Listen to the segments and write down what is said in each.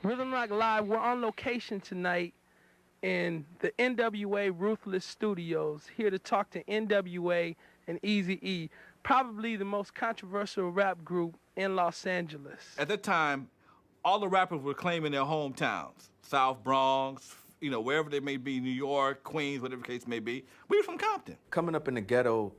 Rhythm Rock Live, we're on location tonight in the NWA Ruthless Studios, here to talk to NWA and Eazy-E, probably the most controversial rap group in Los Angeles. At that time, all the rappers were claiming their hometowns, South Bronx, you know, wherever they may be, New York, Queens, whatever the case may be. We were from Compton. Coming up in the ghetto,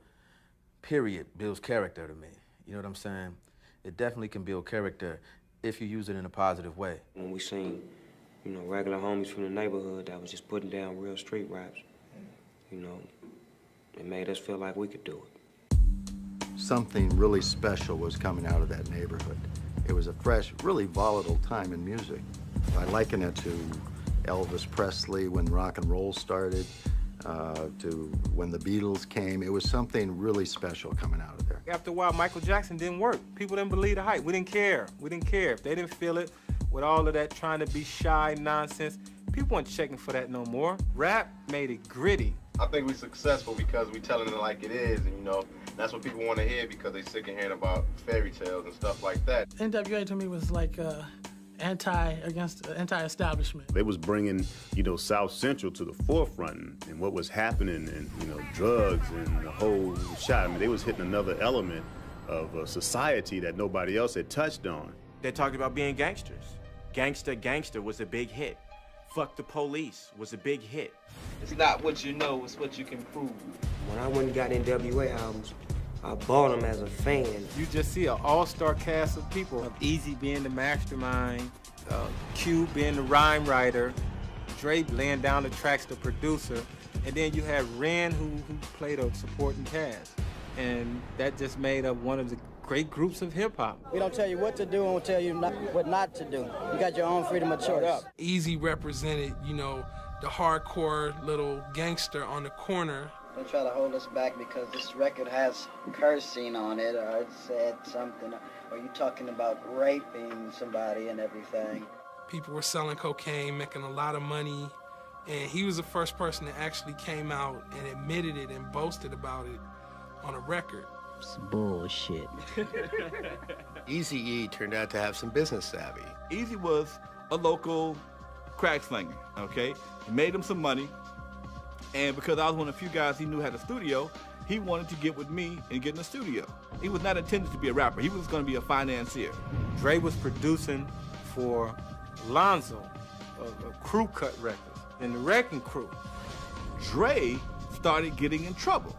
period, builds character to me. You know what I'm saying? It definitely can build character if you use it in a positive way. When we seen, you know, regular homies from the neighborhood that was just putting down real street raps, you know, it made us feel like we could do it. Something really special was coming out of that neighborhood. It was a fresh, really volatile time in music. I liken it to Elvis Presley when rock and roll started, to when the Beatles came. It was something really special coming out of there. After a while, Michael Jackson didn't work. People didn't believe the hype. We didn't care. We didn't care. If they didn't feel it, with all of that trying to be shy nonsense, people weren't checking for that no more. Rap made it gritty. I think we're successful because we telling it like it is, and you know, that's what people want to hear because they sick of hearing about fairy tales and stuff like that. NWA to me was like anti-establishment. They was bringing, you know, South Central to the forefront and what was happening and, you know, drugs and the whole shot. I mean, they was hitting another element of a society that nobody else had touched on. They talked about being gangsters. Gangsta Gangsta was a big hit. Fuck the Police was a big hit. It's not what you know, it's what you can prove. When I went and got NWA albums, I bought them as a fan. You just see an all-star cast of people, of Eazy being the mastermind, Q being the rhyme writer, Dre laying down the tracks, the producer, and then you have Ren who played a supporting cast. And that just made up one of the great groups of hip-hop. We don't tell you what to do and we'll tell you what not to do. You got your own freedom of choice. Eazy represented, you know, the hardcore little gangster on the corner. Don't try to hold us back because this record has cursing on it, or it said something, or you talking about raping somebody and everything. People were selling cocaine, making a lot of money, and he was the first person that actually came out and admitted it and boasted about it on a record. It's bullshit. Eazy-E turned out to have some business savvy. Eazy was a local crack slinger, okay? He made him some money, and because I was one of the few guys he knew had a studio, he wanted to get with me and get in the studio. He was not intended to be a rapper. He was going to be a financier. Dre was producing for Lonzo, a Crew Cut Records, and the Wrecking Crew. Dre started getting in trouble.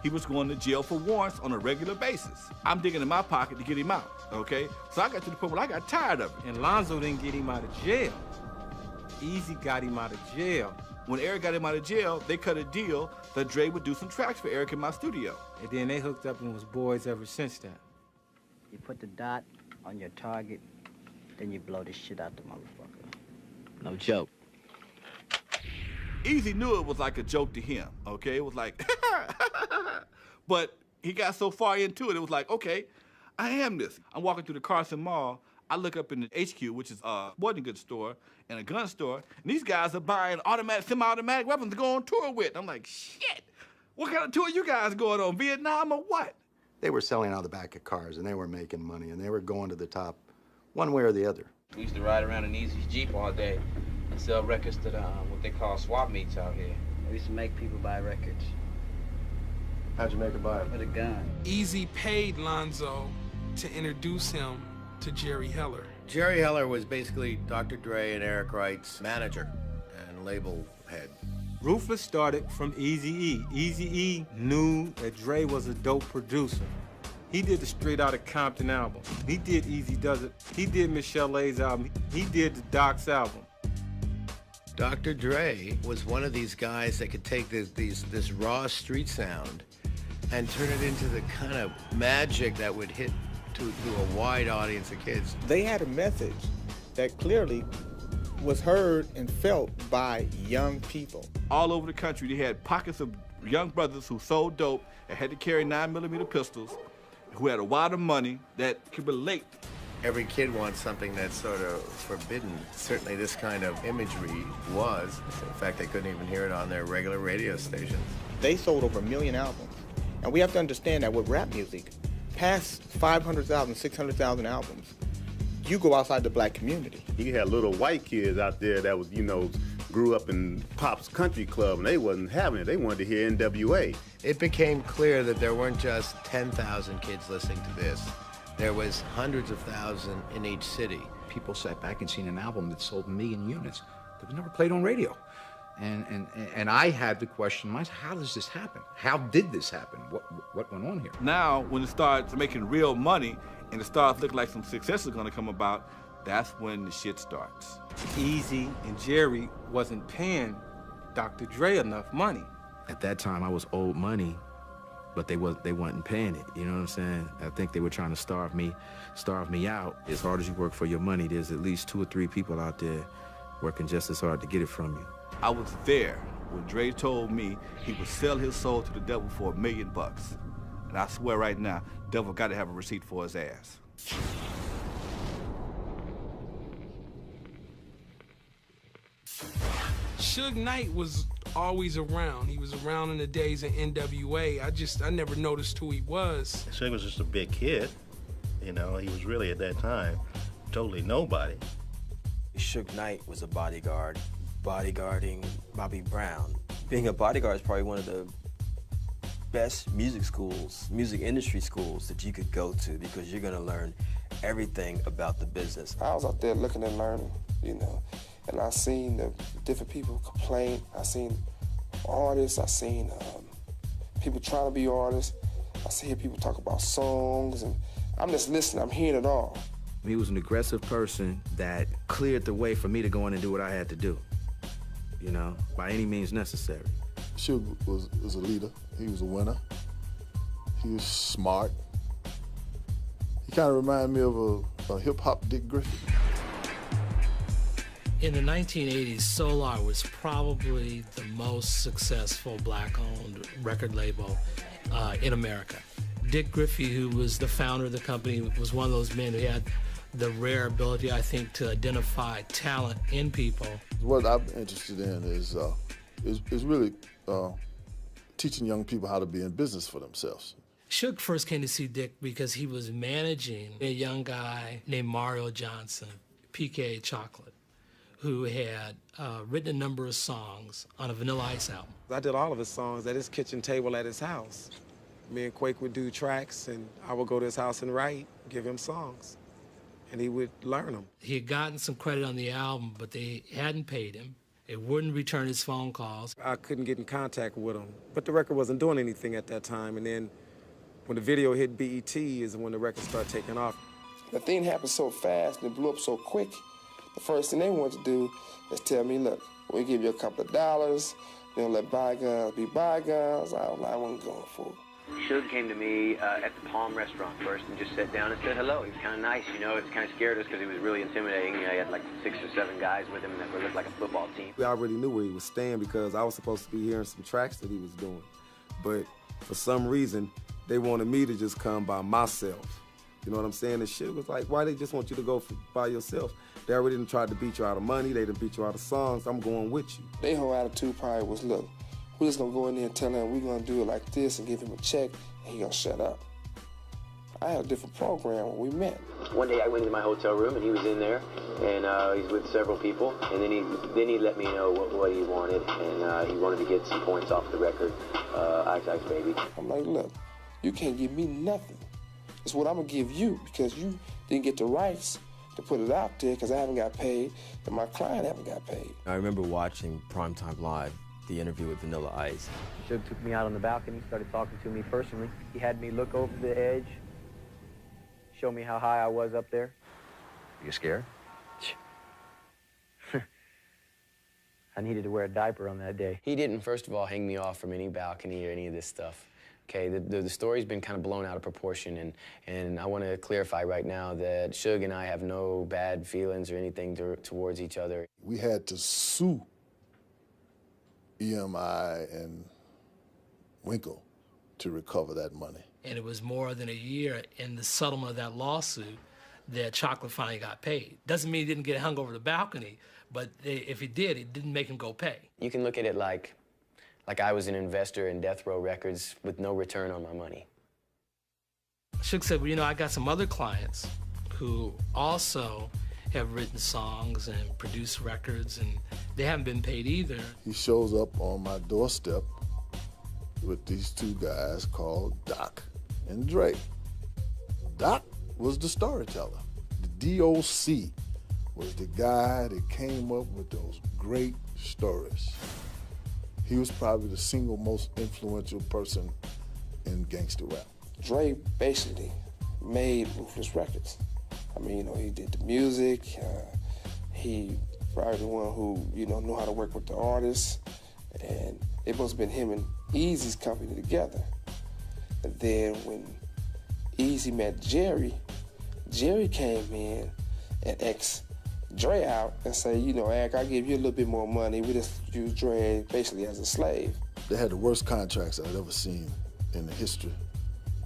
He was going to jail for warrants on a regular basis. I'm digging in my pocket to get him out, okay? So I got to the point where I got tired of it. And Lonzo didn't get him out of jail. Eazy got him out of jail. When Eric got him out of jail, they cut a deal that Dre would do some tracks for Eric in my studio. And then they hooked up and was boys ever since then. You put the dot on your target, then you blow this shit out the motherfucker. No joke. Eazy knew it was like a joke to him, okay? It was like, but he got so far into it, it was like, okay, I am this. I'm walking through the Carson Mall. I look up in the HQ, which is a sporting goods store and a gun store, and these guys are buying automatic, semi-automatic weapons to go on tour with. I'm like, shit, what kind of tour you guys going on, Vietnam or what? They were selling out of the back of cars, and they were making money, and they were going to the top one way or the other. We used to ride around in Eazy's Jeep all day and sell records to the, what they call swap meets out here. We used to make people buy records. How'd you make it buy them? With a gun. Eazy paid Lonzo to introduce him to Jerry Heller. Jerry Heller was basically Dr. Dre and Eric Wright's manager and label head. Ruthless started from Eazy-E. Eazy-E knew that Dre was a dope producer. He did the Straight Outta Compton album. He did Eazy Does It. He did Michelle Lay's album. He did the Doc's album. Dr. Dre was one of these guys that could take this raw street sound and turn it into the kind of magic that would hit to a wide audience of kids. They had a message that clearly was heard and felt by young people. All over the country, they had pockets of young brothers who sold dope and had to carry 9mm pistols, who had a lot of money that could relate. Every kid wants something that's sort of forbidden. Certainly this kind of imagery was. In fact, they couldn't even hear it on their regular radio stations. They sold over 1 million albums. And we have to understand that with rap music, past 500,000, 600,000 albums, you go outside the black community. You had little white kids out there that was, you know, grew up in Pop's Country Club, and they wasn't having it. They wanted to hear NWA. It became clear that there weren't just 10,000 kids listening to this. There was hundreds of thousands in each city. People sat back and seen an album that sold 1 million units that was never played on radio. And I had to question myself, how does this happen? How did this happen? What went on here? Now, when it starts making real money and it starts looking like some success is gonna come about, that's when the shit starts. Easy and Jerry wasn't paying Dr. Dre enough money. At that time, I was owed money, but they wasn't paying it. You know what I'm saying? I think they were trying to starve me out. As hard as you work for your money, there's at least 2 or 3 people out there working just as hard to get it from you. I was there when Dre told me he would sell his soul to the devil for $1 million. And I swear right now, devil got to have a receipt for his ass. Suge Knight was always around. He was around in the days of NWA. I never noticed who he was. Suge was just a big kid. You know, he was really at that time totally nobody. Suge Knight was a bodyguard, bodyguarding Bobby Brown. Being a bodyguard is probably one of the best music industry schools that you could go to, because you're gonna learn everything about the business. I was out there looking and learning, you know, and I seen the different people complain. I seen artists, I seen people trying to be artists. I see people talk about songs, and I'm just listening, I'm hearing it all. He was an aggressive person that cleared the way for me to go in and do what I had to do, you know, by any means necessary. Suge was a leader. He was a winner. He was smart. He kind of reminded me of a hip-hop Dick Griffey. In the 1980s, Solar was probably the most successful black-owned record label in America. Dick Griffey, who was the founder of the company, was one of those men who had the rare ability, I think, to identify talent in people. What I'm interested in is really teaching young people how to be in business for themselves. Suge first came to see Dick because he was managing a young guy named Mario Johnson, PKA Chocolate, who had written a number of songs on a Vanilla Ice album. I did all of his songs at his kitchen table at his house. Me and Quake would do tracks, and I would go to his house and write, give him songs, and he would learn them. He had gotten some credit on the album, but they hadn't paid him. It wouldn't return his phone calls. I couldn't get in contact with him, but the record wasn't doing anything at that time, and then when the video hit BET is when the record started taking off. The thing happened so fast and it blew up so quick, the first thing they wanted to do is tell me, look, we'll give you a couple of dollars, then let bygones be bygones. I wasn't going for it. Suge came to me at the Palm restaurant first and just sat down and said hello. He was kind of nice, you know. It kind of scared us because he was really intimidating. You know, he had like 6 or 7 guys with him that looked like a football team. I already knew where he was staying because I was supposed to be hearing some tracks that he was doing. But for some reason, they wanted me to just come by myself. You know what I'm saying? And Suge was like, why they just want you to go by yourself? They already didn't try to beat you out of money. They didn't beat you out of songs. I'm going with you. Their whole attitude probably was, look, we're just going to go in there and tell him we're going to do it like this and give him a check, and he going to shut up. I had a different program when we met. One day I went into my hotel room and he was in there, and he's with several people, and then he let me know what he wanted, and he wanted to get some points off the record, Ice Ice Baby. I'm like, look, you can't give me nothing. It's what I'm going to give you because you didn't get the rights to put it out there because I haven't got paid and my client haven't got paid. I remember watching Primetime Live, the interview with Vanilla Ice. Suge took me out on the balcony, started talking to me personally. He had me look over the edge, show me how high I was up there. You scared? I needed to wear a diaper on that day. He didn't, first of all, hang me off from any balcony or any of this stuff. Okay, the story's been kind of blown out of proportion, and I want to clarify right now that Suge and I have no bad feelings or anything towards each other. We had to sue EMI and Winkle to recover that money. And it was more than a year in the settlement of that lawsuit that Chocolate finally got paid. Doesn't mean he didn't get hung over the balcony, but if he did, it didn't make him go pay. You can look at it like I was an investor in Death Row Records with no return on my money. Suge said, well, you know, I got some other clients who also have written songs and produced records, and they haven't been paid either. He shows up on my doorstep with these two guys called Doc and Dre. Doc was the storyteller. The DOC was the guy that came up with those great stories. He was probably the single most influential person in gangster rap. Dre basically made Ruthless Records. I mean, he did the music. He probably the one who, knew how to work with the artists. And it must have been him and Eazy's company together. And then when Eazy met Jerry, Jerry came in and ex Dre out and say, Eric, I'll give you a little bit more money. We just use Dre basically as a slave. They had the worst contracts I'd ever seen in the history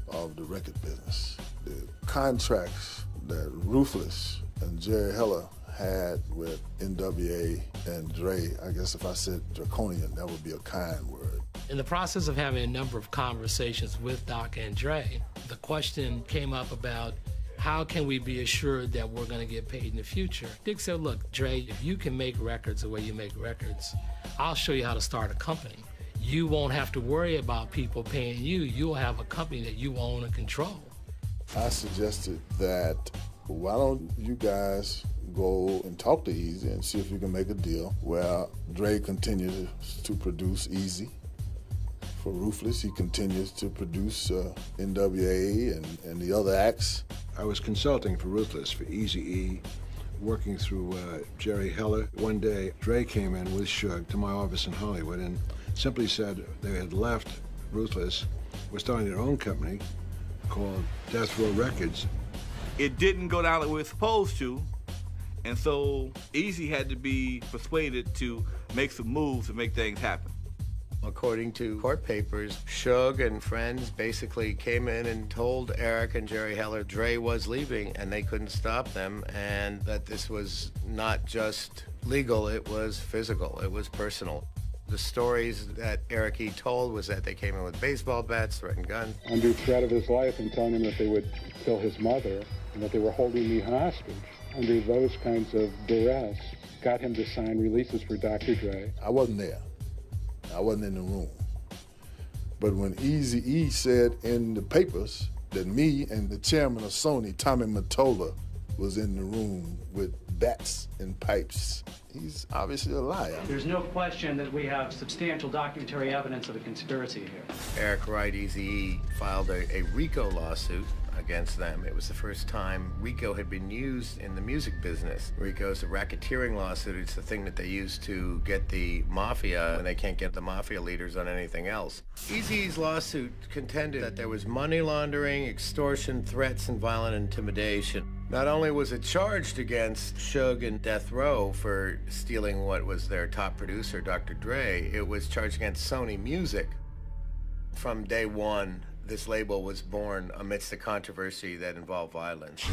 of the record business. The contracts that Ruthless and Jerry Heller had with NWA and Dre, I guess if I said draconian, that would be a kind word. In the process of having a number of conversations with Doc and Dre, the question came up about how can we be assured that we're going to get paid in the future? Dick said, look, Dre, if you can make records the way you make records, I'll show you how to start a company. You won't have to worry about people paying you. You'll have a company that you own and control. I suggested that, why don't you guys go and talk to Eazy and see if you can make a deal where Dre continues to produce Eazy. For Ruthless, he continues to produce NWA and the other acts. I was consulting for Ruthless, for Eazy-E, working through Jerry Heller. One day, Dre came in with Suge to my office in Hollywood and simply said they had left Ruthless, were starting their own company called Death Row Records. It didn't go down like we were supposed to, and so Eazy had to be persuaded to make some moves to make things happen. According to court papers, Suge and friends basically came in and told Eric and Jerry Heller Dre was leaving and they couldn't stop them, and that this was not just legal, it was physical, it was personal. The stories that Eric E. told was that they came in with baseball bats, threatened guns. Under threat of his life and telling him that they would kill his mother and that they were holding me hostage. Under those kinds of duress, got him to sign releases for Dr. Dre. I wasn't there. I wasn't in the room. But when Eazy-E said in the papers that me and the chairman of Sony, Tommy Mottola, was in the room with bats and pipes, he's obviously a liar. There's no question that we have substantial documentary evidence of a conspiracy here. Eric Wright, Eazy-E, filed a RICO lawsuit against them. It was the first time RICO had been used in the music business. RICO is a racketeering lawsuit. It's the thing that they use to get the mafia when they can't get the mafia leaders on anything else. Eazy's lawsuit contended that there was money laundering, extortion, threats, and violent intimidation. Not only was it charged against Suge and Death Row for stealing what was their top producer, Dr. Dre, it was charged against Sony Music. From day one, this label was born amidst the controversy that involved violence.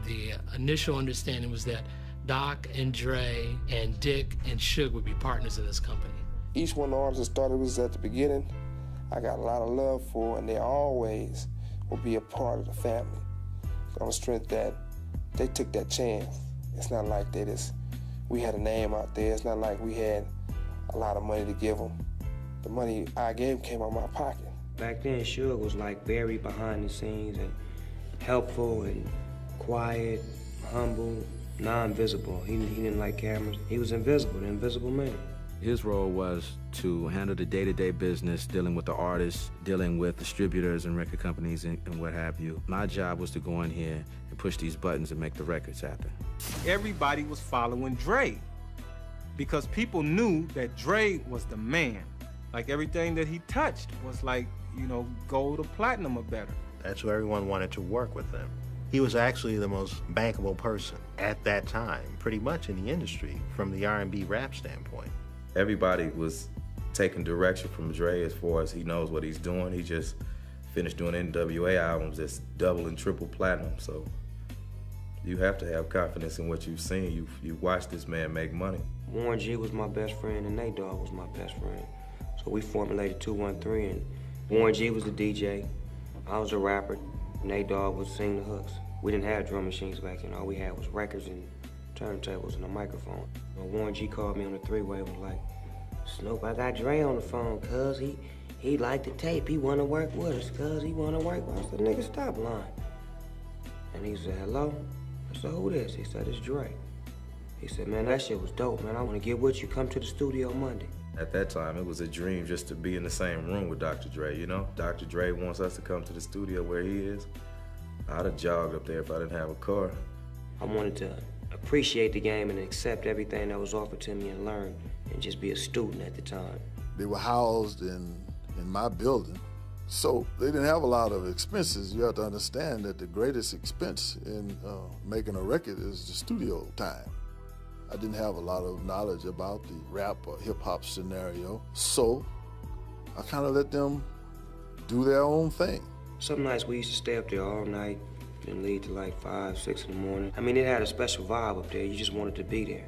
The initial understanding was that Doc and Dre and Dick and Suge would be partners in this company. Each one of the artists that started with us at the beginning, I got a lot of love for, and they always will be a part of the family. On the strength that they took that chance. It's not like we had a name out there. It's not like we had a lot of money to give them. The money I gave came out of my pocket. Back then, Suge was like very behind the scenes and helpful and quiet, humble, non-visible. He didn't like cameras. He was invisible, the invisible man. His role was to handle the day-to-day business, dealing with the artists, dealing with distributors and record companies and what have you. My job was to go in here and push these buttons and make the records happen. Everybody was following Dre because people knew that Dre was the man. Like everything that he touched was like, gold or platinum or better. That's who everyone wanted to work with him. He was actually the most bankable person at that time, pretty much in the industry, from the R&B rap standpoint. Everybody was taking direction from Dre as far as he knows what he's doing. He just finished doing NWA albums that's double and triple platinum, so you have to have confidence in what you've seen. You watched this man make money. Warren G was my best friend and Nate Dogg was my best friend. So we formulated 213 and Warren G was the DJ. I was a rapper. Nate Dogg would sing the hooks. We didn't have drum machines back then. All we had was records and turntables and a microphone. When Warren G called me on the three-way, was like, Snoop, I got Dre on the phone, cuz he liked the tape. He wanna work with us, cuz he wanna work with us. I said, nigga, stop lying. And he said, hello? I said, who this? He said, it's Dre. He said, man, that shit was dope, man. I wanna get with you. Come to the studio Monday. At that time, it was a dream just to be in the same room with Dr. Dre, you know? Dr. Dre wants us to come to the studio where he is. I'd have jogged up there if I didn't have a car. I wanted to appreciate the game and accept everything that was offered to me and learn and just be a student at the time. They were housed in my building, so they didn't have a lot of expenses. You have to understand that the greatest expense in making a record is the studio time. I didn't have a lot of knowledge about the rap or hip-hop scenario, so I kind of let them do their own thing. Some nights we used to stay up there all night and leave to like 5, 6 in the morning. I mean, it had a special vibe up there. You just wanted to be there.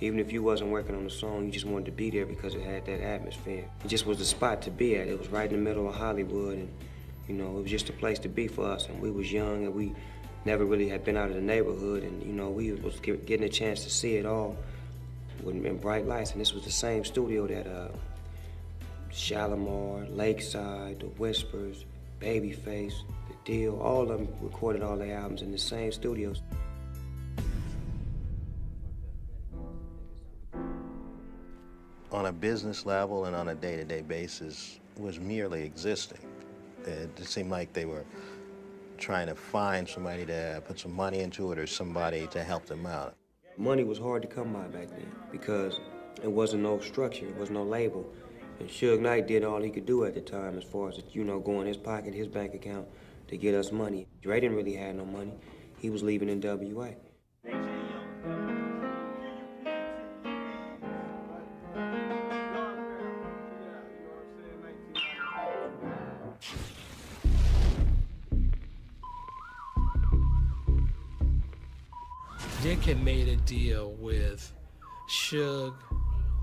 Even if you wasn't working on the song, you just wanted to be there because it had that atmosphere. It just was the spot to be at. It was right in the middle of Hollywood, and, you know, it was just a place to be for us. And we was young, and we never really had been out of the neighborhood, and, you know, we was getting a chance to see it all in bright lights. And this was the same studio that Shalimar, Lakeside, The Whispers, Babyface, The Deal, all of them recorded all their albums in the same studios. On a business level and on a day-to-day basis was merely existing. It seemed like they were trying to find somebody to put some money into it or somebody to help them out. Money was hard to come by back then because it wasn't no structure, it was no label. And Suge Knight did all he could do at the time as far as, you know, go in his pocket, his bank account, to get us money. Dre didn't really have no money. He was leaving NWA. Dick had made a deal with Suge,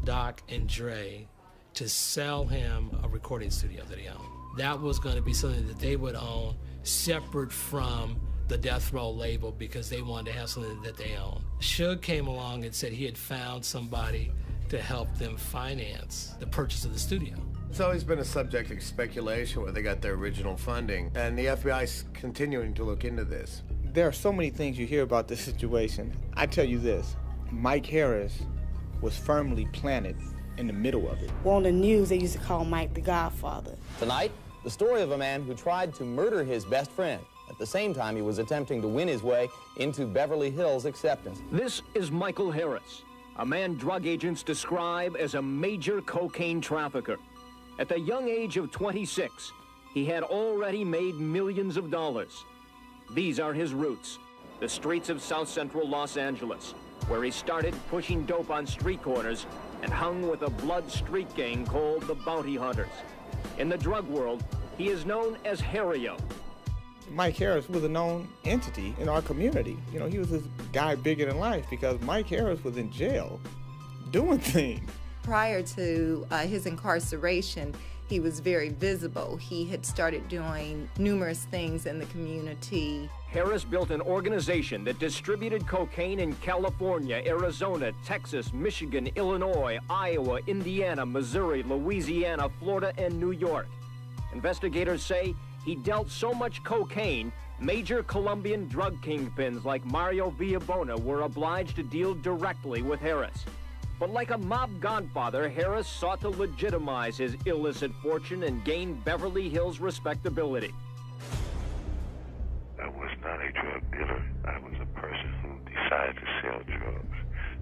Doc, and Dre to sell him a recording studio that he owned. That was going to be something that they would own separate from the Death Row label because they wanted to have something that they owned. Suge came along and said he had found somebody to help them finance the purchase of the studio. It's always been a subject of speculation where they got their original funding, and the FBI's continuing to look into this. There are so many things you hear about this situation. I tell you this, Mike Harris was firmly planted in the middle of it. Well, on the news, they used to call Mike the Godfather. Tonight, the story of a man who tried to murder his best friend. At the same time, he was attempting to win his way into Beverly Hills acceptance. This is Michael Harris, a man drug agents describe as a major cocaine trafficker. At the young age of 26, he had already made millions of dollars. These are his roots, the streets of South Central Los Angeles, where he started pushing dope on street corners and hung with a blood street gang called the Bounty Hunters. In the drug world, he is known as Harry-O. Mike Harris was a known entity in our community. You know, he was this guy bigger than life because Mike Harris was in jail doing things. Prior to his incarceration, he was very visible. He had started doing numerous things in the community. Harris built an organization that distributed cocaine in California, Arizona, Texas, Michigan, Illinois, Iowa, Indiana, Missouri, Louisiana, Florida, and New York. Investigators say he dealt so much cocaine, major Colombian drug kingpins like Mario Villabona were obliged to deal directly with Harris. But like a mob godfather, Harris sought to legitimize his illicit fortune and gain Beverly Hills respectability. I was not a drug dealer. I was a person who decided to sell drugs.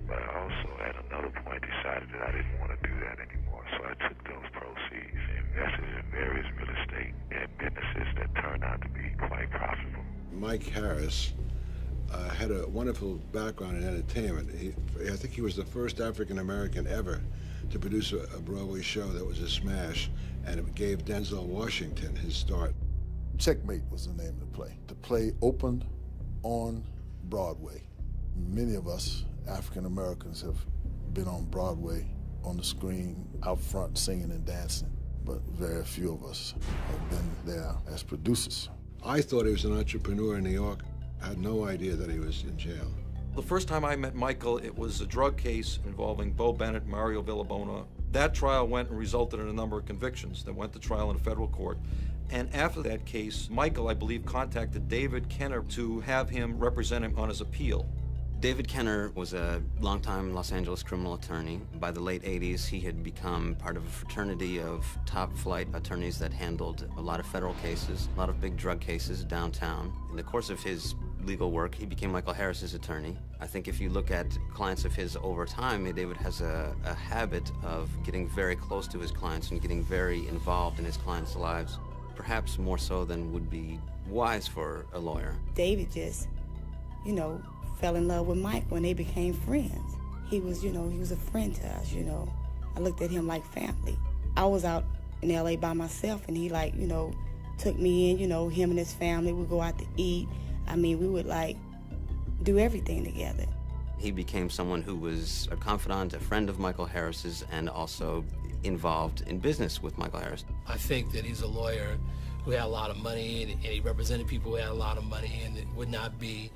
But I also, at another point, decided that I didn't want to do that anymore. So I took those proceeds and invested in various real estate and businesses that turned out to be quite profitable. Mike Harris had a wonderful background in entertainment. I think he was the first African-American ever to produce a Broadway show that was a smash, and it gave Denzel Washington his start. Checkmate was the name of the play. The play opened on Broadway. Many of us African-Americans have been on Broadway, on the screen, out front, singing and dancing. but very few of us have been there as producers. I thought he was an entrepreneur in New York. I had no idea that he was in jail. The first time I met Michael, it was a drug case involving Bo Bennett, Mario Villabona. That trial went and resulted in a number of convictions that went to trial in a federal court. And after that case, Michael, I believe, contacted David Kenner to have him represent him on his appeal. David Kenner was a longtime Los Angeles criminal attorney. By the late 80s, he had become part of a fraternity of top-flight attorneys that handled a lot of federal cases, a lot of big drug cases downtown. In the course of his legal work, he became Michael Harris's attorney. I think if you look at clients of his over time, David has a habit of getting very close to his clients and getting very involved in his clients' lives, perhaps more so than would be wise for a lawyer. David just, fell in love with Mike when they became friends. He was, he was a friend to us, I looked at him like family. I was out in LA by myself and he took me in, him and his family would go out to eat. I mean, we would do everything together. He became someone who was a confidant, a friend of Michael Harris's, and also involved in business with Michael Harris. I think that he's a lawyer who had a lot of money and he represented people who had a lot of money, and it would not be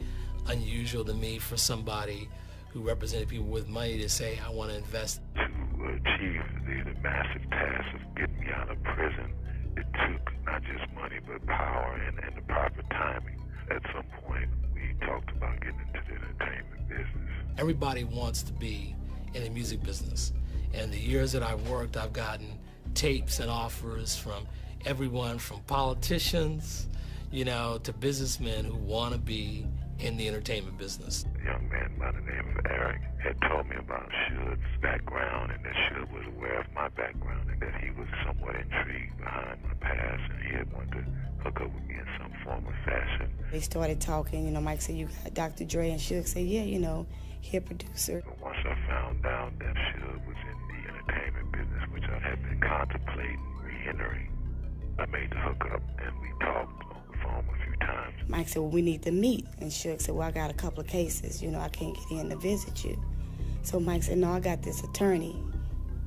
unusual to me for somebody who represented people with money to say, I want to invest. To achieve the massive task of getting me out of prison, it took not just money but power and the proper timing. At some point, we talked about getting into the entertainment business. Everybody wants to be in the music business. And the years that I've worked, I've gotten tapes and offers from everyone from politicians, to businessmen who want to be in the entertainment business. A young man by the name of Eric had told me about Suge's background, and that Suge was aware of my background, and that he was somewhat intrigued behind my past, and he had wanted to hook up with me in some form or fashion. They started talking, Mike said, you got Dr. Dre, and Suge said, yeah, he a producer. But once I found out that Suge was in the entertainment business, which I had been contemplating re-entering, I made the hookup, and we talked on the phone a few times. Mike said, well, we need to meet. And Suge said, well, I got a couple of cases. I can't get in to visit you. So Mike said, no, I got this attorney.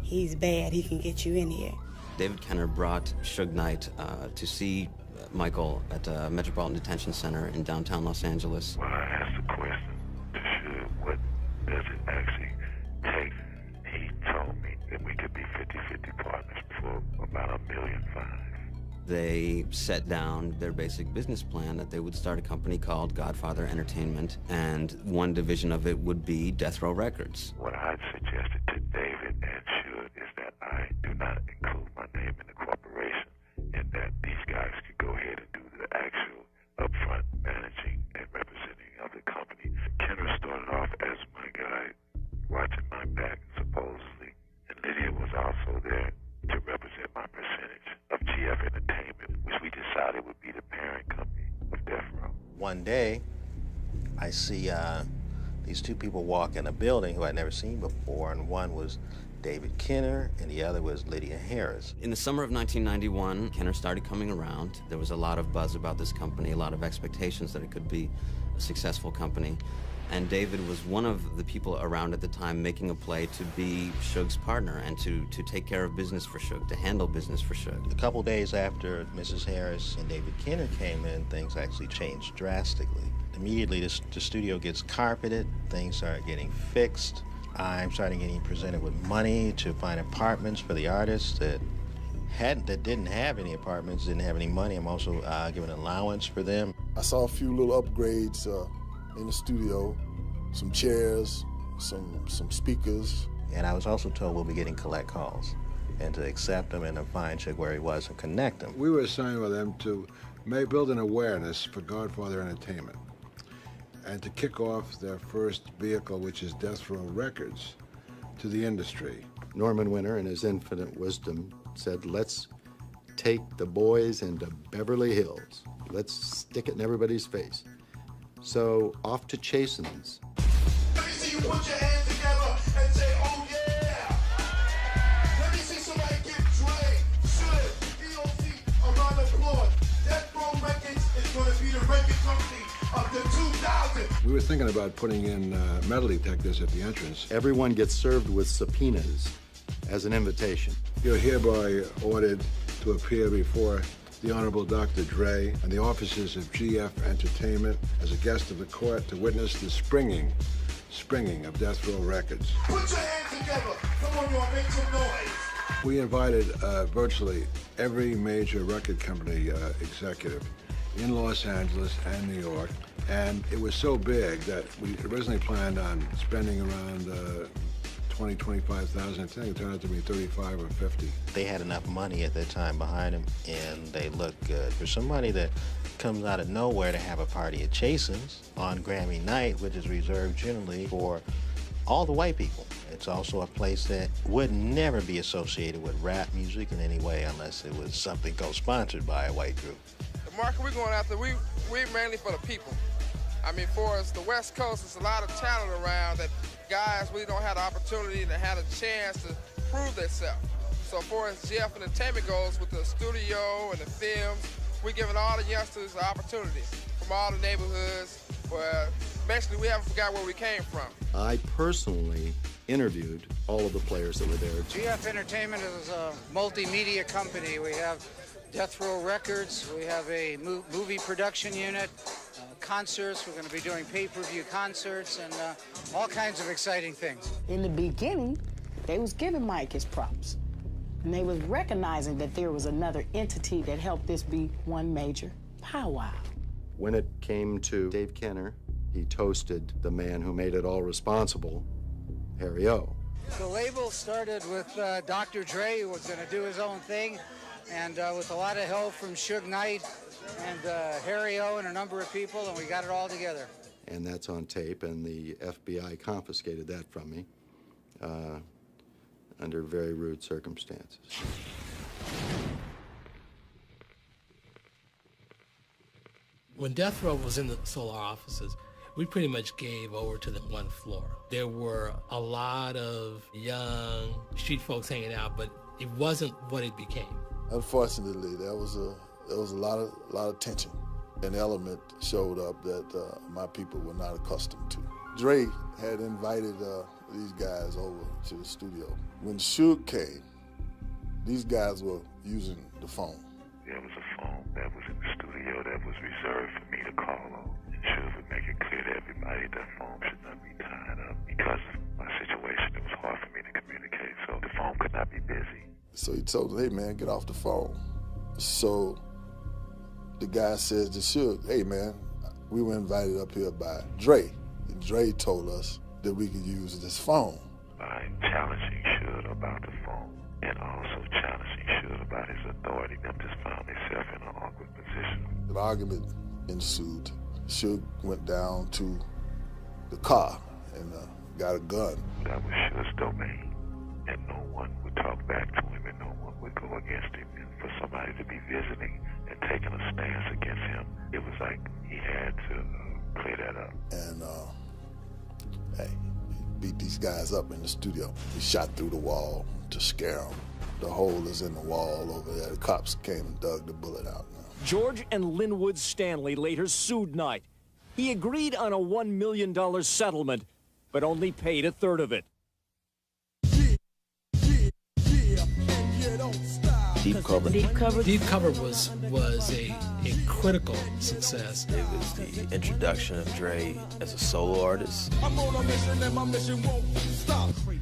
He's bad. He can get you in here. David Kenner brought Suge Knight to see Michael at Metropolitan Detention Center in downtown Los Angeles. When I asked the question to Suge, what does it actually take? He told me that we could be 50-50 partners for about $1.5 million. They set down their basic business plan that they would start a company called Godfather Entertainment, and one division of it would be Death Row Records. What I suggested to David and Suge is that I do not include my name in the corporation, and that these guys could go ahead and do the actual upfront managing and representing of the company. Kenner started off as my guy, watching my back, supposedly, and Lydia was also there to represent my percentage of GF Entertainment, which we decided would be the parent company of Death Row. One day, I see these two people walk in a building who I'd never seen before, and one was David Kenner, and the other was Lydia Harris. In the summer of 1991, Kenner started coming around. There was a lot of buzz about this company, a lot of expectations that it could be a successful company. And David was one of the people around at the time making a play to be Suge's partner and to take care of business for Suge, to handle business for Suge. A couple days after Mrs. Harris and David Kenner came in, things actually changed drastically. Immediately, the studio gets carpeted, things start getting fixed. I'm starting getting presented with money to find apartments for the artists that didn't have any apartments, didn't have any money. I'm also given an allowance for them. I saw a few little upgrades in the studio, some chairs, some speakers. And I was also told we'll be getting collect calls, and to accept them and to find Suge where he was and connect him. We were assigned with them to build an awareness for Godfather Entertainment and to kick off their first vehicle, which is Death Row Records, to the industry. Norman Winter, in his infinite wisdom, said, let's take the boys into Beverly Hills. Let's stick it in everybody's face. So off to Chasen's. Let me see you put your hands together and say, oh yeah! Let me see somebody give Dre, Suge, DOC a round of applause. Death Row Records is going to be the record company of the 2000s. We were thinking about putting in metal detectors at the entrance. Everyone gets served with subpoenas, as an invitation. You're hereby ordered to appear before the Honorable Dr. Dre and the officers of GF Entertainment as a guest of the court to witness the springing of Death Row Records. Put your hands together. Come on, y'all, make some noise. We invited virtually every major record company executive in Los Angeles and New York, and it was so big that we originally planned on spending around 20, 25,000. I think it turned out to be 35 or 50. They had enough money at that time behind them, and they looked good. For somebody that comes out of nowhere to have a party at Chasen's on Grammy night, which is reserved generally for all the white people. It's also a place that would never be associated with rap music in any way unless it was something co-sponsored by a white group. The market we're going after, we're mainly for the people. I mean, for us, the West Coast, there's a lot of talent around that guys really don't have the opportunity to have a chance to prove themselves. So far as GF Entertainment goes, with the studio and the films, we're giving all the youngsters the opportunity from all the neighborhoods where basically we haven't forgot where we came from. I personally interviewed all of the players that were there. GF Entertainment is a multimedia company. We have Death Row Records, we have a movie production unit, concerts, we're going to be doing pay-per-view concerts, and all kinds of exciting things. In the beginning, they was giving Mike his props. And they was recognizing that there was another entity that helped this be one major powwow. When it came to Dave Kenner, he toasted the man who made it all responsible, Harry O. The label started with Dr. Dre, who was going to do his own thing, and with a lot of help from Suge Knight and Harry O and a number of people, and we got it all together. And that's on tape, and the FBI confiscated that from me under very rude circumstances. When Death Row was in the Solar offices, we pretty much gave over to the one floor. There were a lot of young street folks hanging out, but it wasn't what it became. Unfortunately, there was a lot of tension. An element showed up that my people were not accustomed to. Dre had invited these guys over to the studio. When Suge came, these guys were using the phone. There was a phone that was in the studio that was reserved for me to call on. Suge would make it clear to everybody that phone should not be tied up. Because of my situation, it was hard for me to communicate, so the phone could not be busy. So he told them, hey man, get off the phone. So the guy says to Suge, hey man, we were invited up here by Dre. And Dre told us that we could use this phone. By challenging Suge about the phone and also challenging Suge about his authority, them just found themselves in an awkward position. An argument ensued. Suge went down to the car and got a gun. That was Suge's domain, and no one would talk back to him and no one would go against him. And for somebody to be visiting and taking a stance against him, it was like he had to clear that up. And hey, he beat these guys up in the studio. He shot through the wall to scare them. The hole is in the wall over there. The cops came and dug the bullet out. George and Linwood Stanley later sued Knight. He agreed on a $1 million settlement, but only paid a third of it. Deep Cover. Deep Cover was a critical success. It was the introduction of Dre as a solo artist. It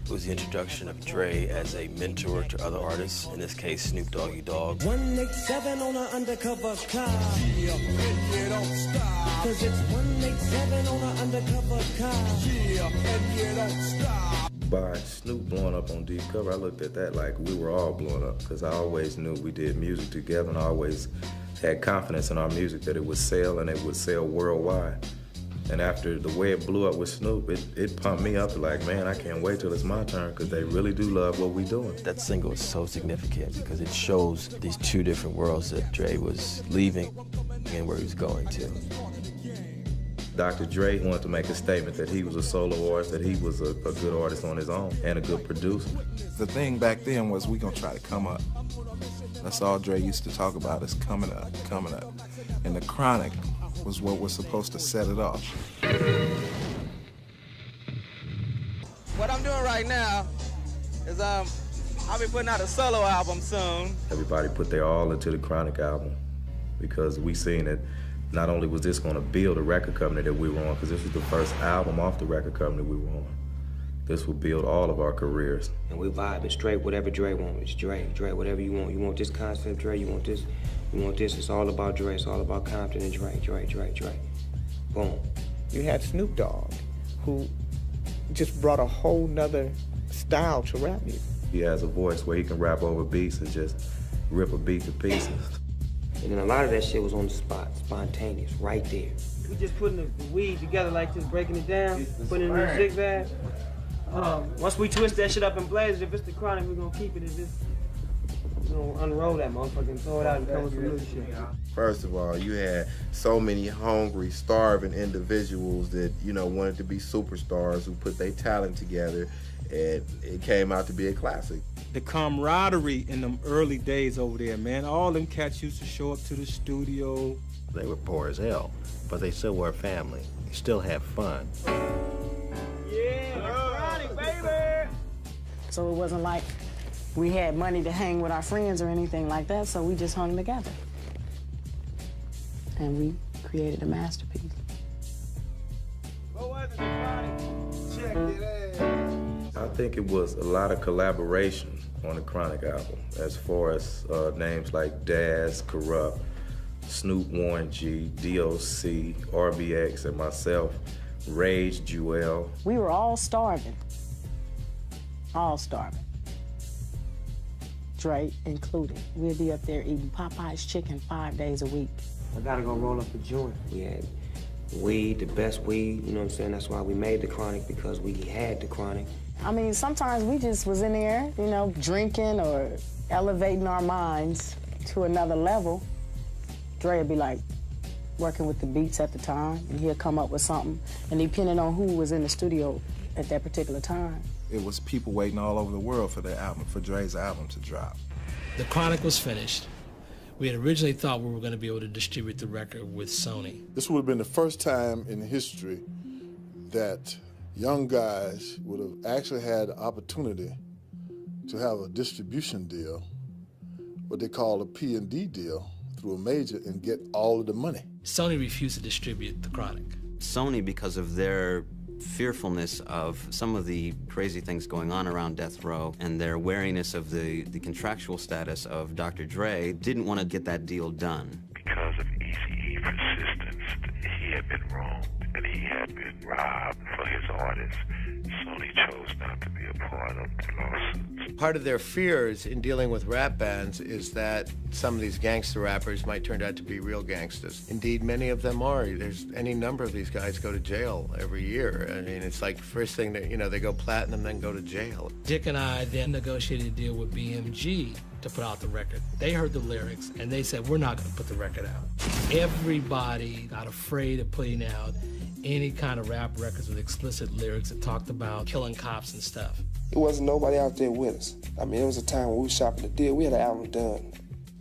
was the introduction of Dre as a mentor to other artists, in this case Snoop Doggy Dogg. 187 on an undercover car. Yeah, and you don't stop. Cause it's 187 on an undercover car. Yeah, and you don't stop. By Snoop blowing up on Deep Cover, I looked at that like we were all blowing up, because I always knew we did music together, and I always had confidence in our music that it would sell, and it would sell worldwide. And after the way it blew up with Snoop, it pumped me up like, man, I can't wait till it's my turn, because they really do love what we're doing. That single is so significant because it shows these two different worlds that Dre was leaving and where he was going to. Dr. Dre wanted to make a statement that he was a solo artist, that he was a good artist on his own, and a good producer. The thing back then was we gonna try to come up. That's all Dre used to talk about, is coming up, coming up. And the Chronic was what was supposed to set it off. What I'm doing right now is I'll be putting out a solo album soon. Everybody put their all into the Chronic album because we seen that not only was this going to build a record company that we were on, because this was the first album off the record company we were on. This will build all of our careers. And we vibing straight whatever Dre wants. It's Dre, whatever you want. You want this concept, Dre, you want this. It's all about Dre. It's all about Compton and Dre. Boom. You had Snoop Dogg, who just brought a whole nother style to rap music. He has a voice where he can rap over beats and just rip a beat to pieces. And then a lot of that shit was on the spot, spontaneous, right there. We just putting the weed together like this, breaking it down, putting it in a zigzag. Once we twist that shit up and blaze it, if it's the Chronic, we're gonna keep it as this. We're gonna unroll that motherfucker and throw it out and come with some new shit. First of all, you had so many hungry, starving individuals that, you know, wanted to be superstars who put their talent together, and it came out to be a classic. The camaraderie in them early days over there, man, all them cats used to show up to the studio. They were poor as hell, but they still were a family. They still had fun. So it wasn't like we had money to hang with our friends or anything like that, so we just hung together. And we created a masterpiece. I think it was a lot of collaboration on the Chronic album, as far as names like Daz, Corrupt, Snoop, Warren G, DOC, RBX, and myself, Rage, Jewel. We were all starving. All starving. Dre included. We'd be up there eating Popeye's chicken 5 days a week. I gotta go roll up a joint. We had weed, the best weed, you know what I'm saying? That's why we made the Chronic, because we had the Chronic. I mean, sometimes we just was in there, you know, drinking or elevating our minds to another level. Dre would be like working with the beats at the time, and he'll come up with something, and depending on who was in the studio at that particular time. It was people waiting all over the world for their album, for Dre's album to drop. The Chronic was finished. We had originally thought we were going to be able to distribute the record with Sony. This would have been the first time in history that young guys would have actually had the opportunity to have a distribution deal, what they call a P&D deal, through a major and get all of the money. Sony refused to distribute the Chronic. Sony, because of their fearfulness of some of the crazy things going on around Death Row and their wariness of the contractual status of Dr. Dre, didn't want to get that deal done. Because of Eazy-E's persistence, he had been wronged and he had been robbed for his artists. Sony chose not to be a part of the lawsuits. Part of their fears in dealing with rap bands is that some of these gangster rappers might turn out to be real gangsters. Indeed, many of them are. There's any number of these guys go to jail every year. I mean, it's like first thing that, you know, they go platinum, then go to jail. Dick and I then negotiated a deal with BMG to put out the record. They heard the lyrics and they said, we're not going to put the record out. Everybody got afraid of putting out any kind of rap records with explicit lyrics that talked about killing cops and stuff. It wasn't nobody out there with us. I mean, it was a time when we were shopping the deal. We had an album done.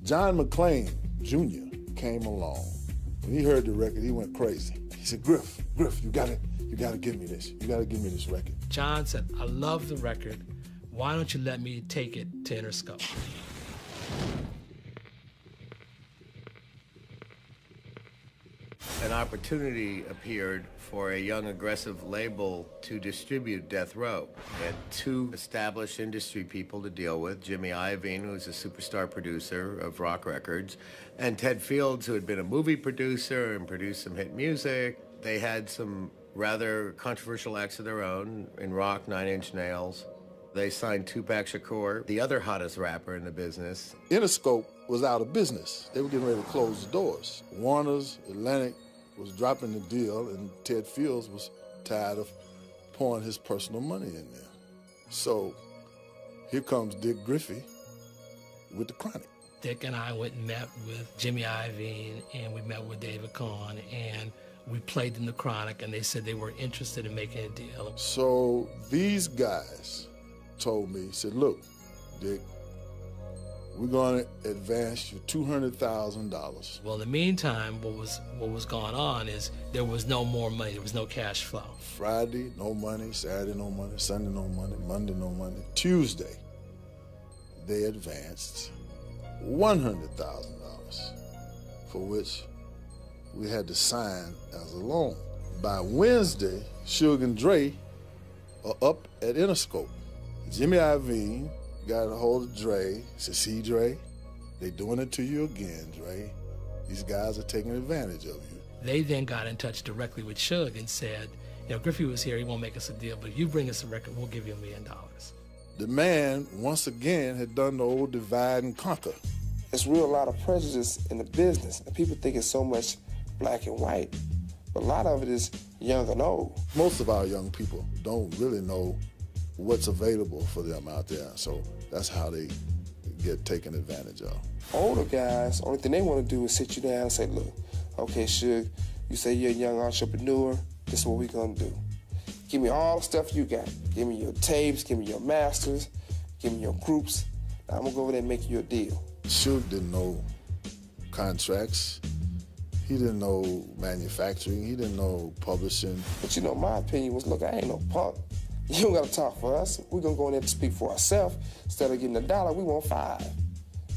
John McClain Jr. came along. When he heard the record, he went crazy. He said, Griff, you gotta give me this. You gotta give me this record. John said, I love the record. Why don't you let me take it to Interscope? An opportunity appeared for a young, aggressive label to distribute Death Row. They had two established industry people to deal with, Jimmy Iovine, who's a superstar producer of rock records, and Ted Fields, who had been a movie producer and produced some hit music. They had some rather controversial acts of their own in rock, 9 Inch Nails. They signed Tupac Shakur, the other hottest rapper in the business. Interscope was out of business. They were getting ready to close the doors. Warner's, Atlantic, was dropping the deal, and Ted Fields was tired of pouring his personal money in there. So here comes Dick Griffey with the Chronic. Dick and I went and met with Jimmy Iovine, and we met with David Kahn, and we played them the Chronic, and they said they were interested in making a deal. So these guys told me, said, look, Dick, we're going to advance you $200,000. Well, in the meantime, what was going on is there was no more money. There was no cash flow. Friday, no money. Saturday, no money. Sunday, no money. Monday, no money. Tuesday, they advanced $100,000, for which we had to sign as a loan. By Wednesday, Suge and Dre are up at Interscope. Jimmy Iovine got a hold of Dre, said, see, Dre, they doing it to you again, Dre. These guys are taking advantage of you. They then got in touch directly with Suge and said, you know, Griffey was here, he won't make us a deal, but if you bring us a record, we'll give you $1 million. The man, once again, had done the old divide and conquer. There's real lot of prejudice in the business, and people think it's so much black and white, but a lot of it is young and old. Most of our young people don't really know what's available for them out there, so that's how they get taken advantage of. Older guys, only thing they want to do is sit you down and say, look, okay, Suge, you say you're a young entrepreneur, this is what we're going to do. Give me all the stuff you got. Give me your tapes, give me your masters, give me your groups. Now I'm going to go over there and make you a deal. Suge didn't know contracts. He didn't know manufacturing. He didn't know publishing. But you know, my opinion was, look, I ain't no punk. You don't got to talk for us. We're going to go in there to speak for ourselves. Instead of getting $1, we want $5.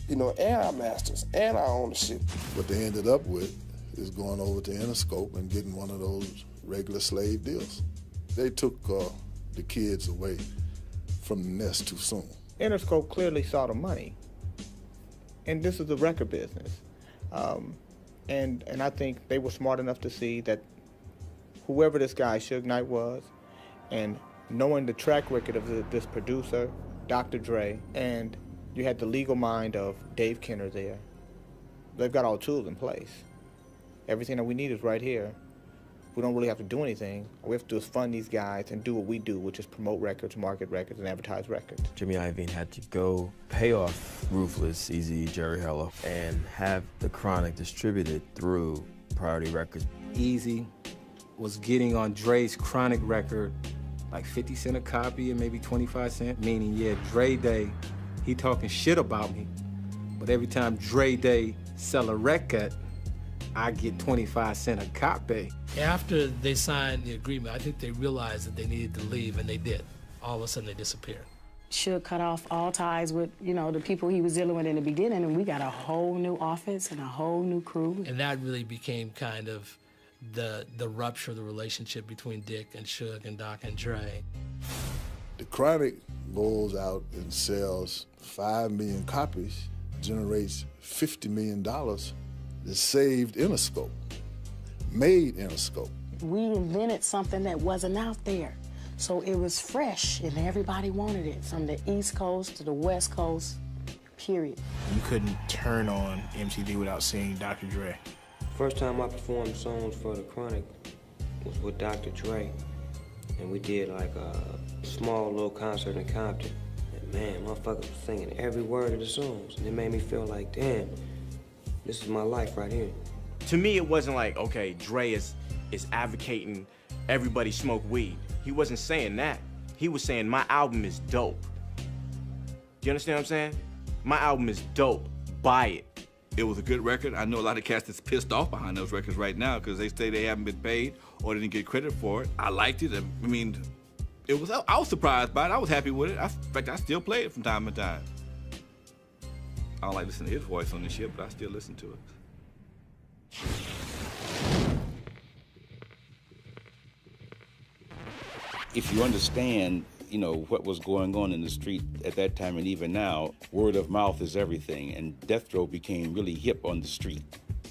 You know, and our masters, and our ownership. What they ended up with is going over to Interscope and getting one of those regular slave deals. They took the kids away from the nest too soon. Interscope clearly saw the money. And this is the record business. And I think they were smart enough to see that whoever this guy, Suge Knight, was, and knowing the track record of this producer, Dr. Dre, and you had the legal mind of Dave Kenner there, they've got all tools in place. Everything that we need is right here. We don't really have to do anything. All we have to do is fund these guys and do what we do, which is promote records, market records, and advertise records. Jimmy Iovine had to go pay off Ruthless, Easy, Jerry Heller, and have the Chronic distributed through Priority Records. Easy was getting on Dre's Chronic record like 50 cents a copy and maybe 25 cents, meaning, yeah, Dre Day, he talking shit about me. But every time Dre Day sell a record, I get 25 cents a copy. After they signed the agreement, I think they realized that they needed to leave, and they did. All of a sudden, they disappeared. Suge cut off all ties with, you know, the people he was dealing with in the beginning, and we got a whole new office and a whole new crew. And that really became kind of the rupture of the relationship between Dick and Suge and Doc and Dre. The Chronic goes out and sells 5 million copies, generates $50 million that saved Interscope, made Interscope. We invented something that wasn't out there. So it was fresh, and everybody wanted it, from the East Coast to the West Coast, period. You couldn't turn on MTV without seeing Dr. Dre. First time I performed songs for the Chronic was with Dr. Dre. And we did like a small little concert in Compton. And man, motherfuckers was singing every word of the songs. And it made me feel like, damn, this is my life right here. To me, it wasn't like, okay, Dre is advocating everybody smoke weed. He wasn't saying that. He was saying my album is dope. Do you understand what I'm saying? My album is dope. Buy it. It was a good record. I know a lot of cats that's pissed off behind those records right now because they say they haven't been paid or didn't get credit for it. I liked it. I mean, I was surprised by it. I was happy with it. In fact, I still play it from time to time. I don't like listening to his voice on this shit, but I still listen to it. If you understand, you know, what was going on in the street at that time and even now, word of mouth is everything, and Death Row became really hip on the street.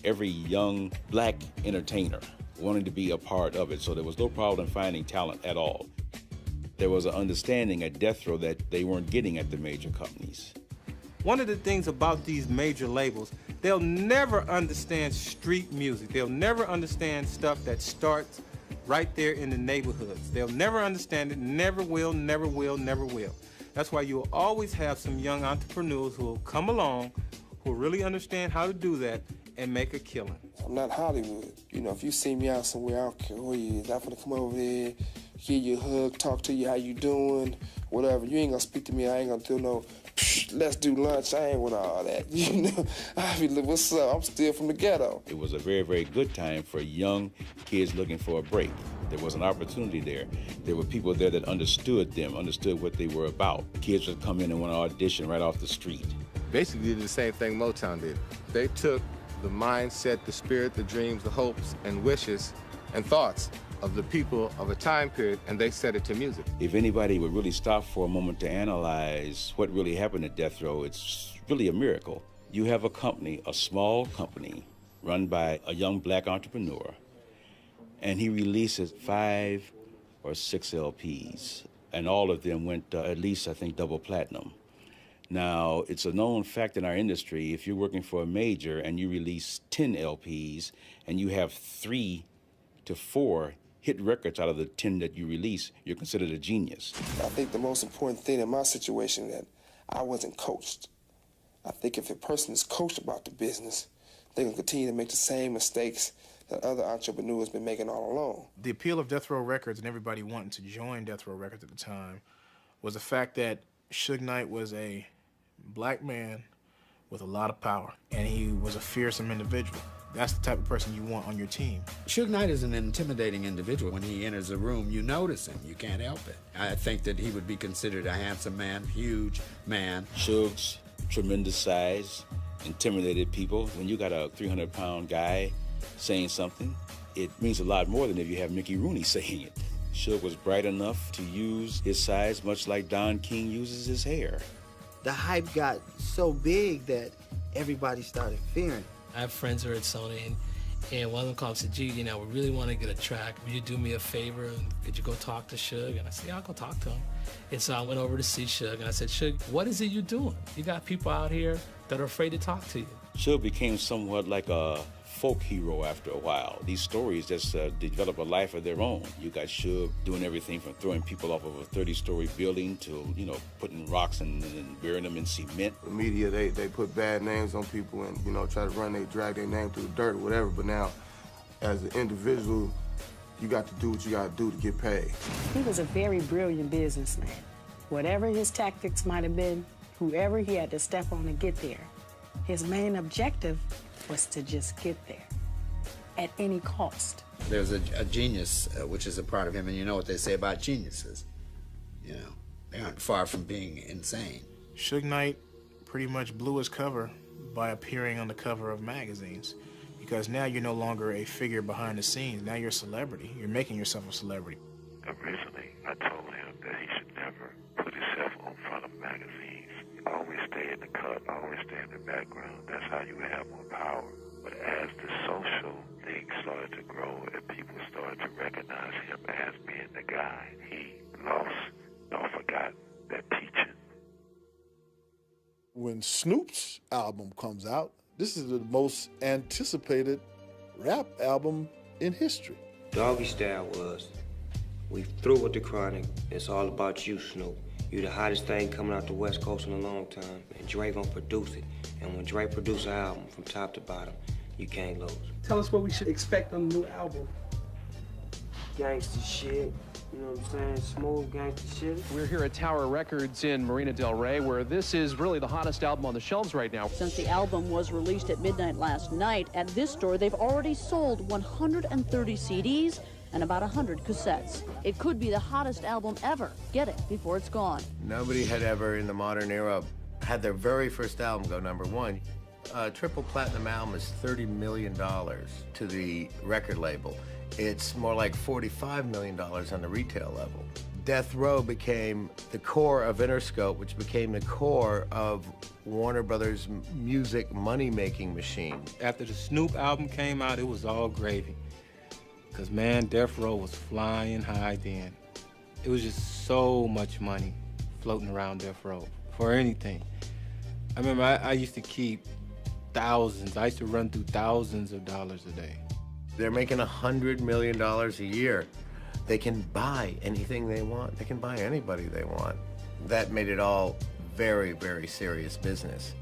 Every young black entertainer wanted to be a part of it, so there was no problem finding talent at all. There was an understanding at Death Row that they weren't getting at the major companies. One of the things about these major labels, they'll never understand street music. They'll never understand stuff that starts right there in the neighborhoods. They'll never understand it, never will, never will, never will. That's why you'll always have some young entrepreneurs who will come along, who really understand how to do that and make a killing. I'm not Hollywood. You know, if you see me out somewhere, I don't care who you is. I'm gonna come over there, give you a hug, talk to you, how you doing, whatever. You ain't gonna speak to me, I ain't gonna do no, let's do lunch, I ain't with all that. You know, I be like, what's up? I'm still from the ghetto. It was a very, very good time for young kids looking for a break. There was an opportunity there. There were people there that understood them, understood what they were about. Kids would come in and want to audition right off the street. Basically did the same thing Motown did. They took the mindset, the spirit, the dreams, the hopes, and wishes, and thoughts of the people of a time period, and they set it to music. If anybody would really stop for a moment to analyze what really happened at Death Row, it's really a miracle. You have a company, a small company, run by a young black entrepreneur, and he releases 5 or 6 LPs, and all of them went at least, I think, double platinum. Now, it's a known fact in our industry, if you're working for a major and you release 10 LPs and you have 3 to 4 hit records out of the 10 that you release, you're considered a genius. I think the most important thing in my situation that I wasn't coached. I think if a person is coached about the business, they're going to continue to make the same mistakes that other entrepreneurs been making all along. The appeal of Death Row Records and everybody wanting to join Death Row Records at the time was the fact that Suge Knight was a black man with a lot of power, and he was a fearsome individual. That's the type of person you want on your team. Suge Knight is an intimidating individual. When he enters a room, you notice him. You can't help it. I think that he would be considered a handsome man, huge man. Suge's tremendous size intimidated people. When you got a 300-pound guy saying something, it means a lot more than if you have Mickey Rooney saying it. Suge was bright enough to use his size much like Don King uses his hair. The hype got so big that everybody started fearing. I have friends who are at Sony, and one of them called and said, "Gee, you know, we really want to get a track. Will you do me a favor? And could you go talk to Suge?" And I said, "Yeah, I'll go talk to him." And so I went over to see Suge, and I said, "Suge, what is it you're doing? You got people out here that are afraid to talk to you." Suge became somewhat like a folk hero after a while. These stories just develop a life of their own. You got Suge doing everything from throwing people off of a 30-story building to, you know, putting rocks and burying them in cement. The media, they put bad names on people and, you know, try to drag their name through the dirt or whatever, but now, as an individual, you got to do what you got to do to get paid. He was a very brilliant businessman. Whatever his tactics might have been, whoever he had to step on to get there, his main objective was to just get there at any cost. There's a genius, which is a part of him, and you know what they say about geniuses. You know, they aren't far from being insane. Suge Knight pretty much blew his cover by appearing on the cover of magazines, because now you're no longer a figure behind the scenes. Now you're a celebrity. You're making yourself a celebrity. Originally, I told him that he should never put himself on front of magazines. Always stay in the cut, always stay in the background. That's how you have more power. But as the social thing started to grow and people started to recognize him as being the guy, he lost or forgot that teaching. When Snoop's album comes out, this is the most anticipated rap album in history. Doggy Style was, we through with the Chronic, it's all about you, Snoop. You the hottest thing coming out the West Coast in a long time, and Dre gonna produce it. And when Dre produce an album from top to bottom, you can't lose. Tell us what we should expect on the new album. Gangsta shit, you know what I'm saying? Smooth gangsta shit. We're here at Tower Records in Marina del Rey, where this is really the hottest album on the shelves right now. Since the album was released at midnight last night, at this store they've already sold 130 CDs and about 100 cassettes. It could be the hottest album ever. Get it before it's gone. Nobody had ever in the modern era had their very first album go #1. A triple platinum album is $30 million to the record label. It's more like $45 million on the retail level. Death Row became the core of Interscope, which became the core of Warner Brothers' music money-making machine. After the Snoop album came out, it was all gravy. Because, man, Death Row was flying high then. It was just so much money floating around Death Row for anything. I remember I used to keep thousands. I used to run through thousands of dollars a day. They're making $100 million a year. They can buy anything they want. They can buy anybody they want. That made it all very, very serious business.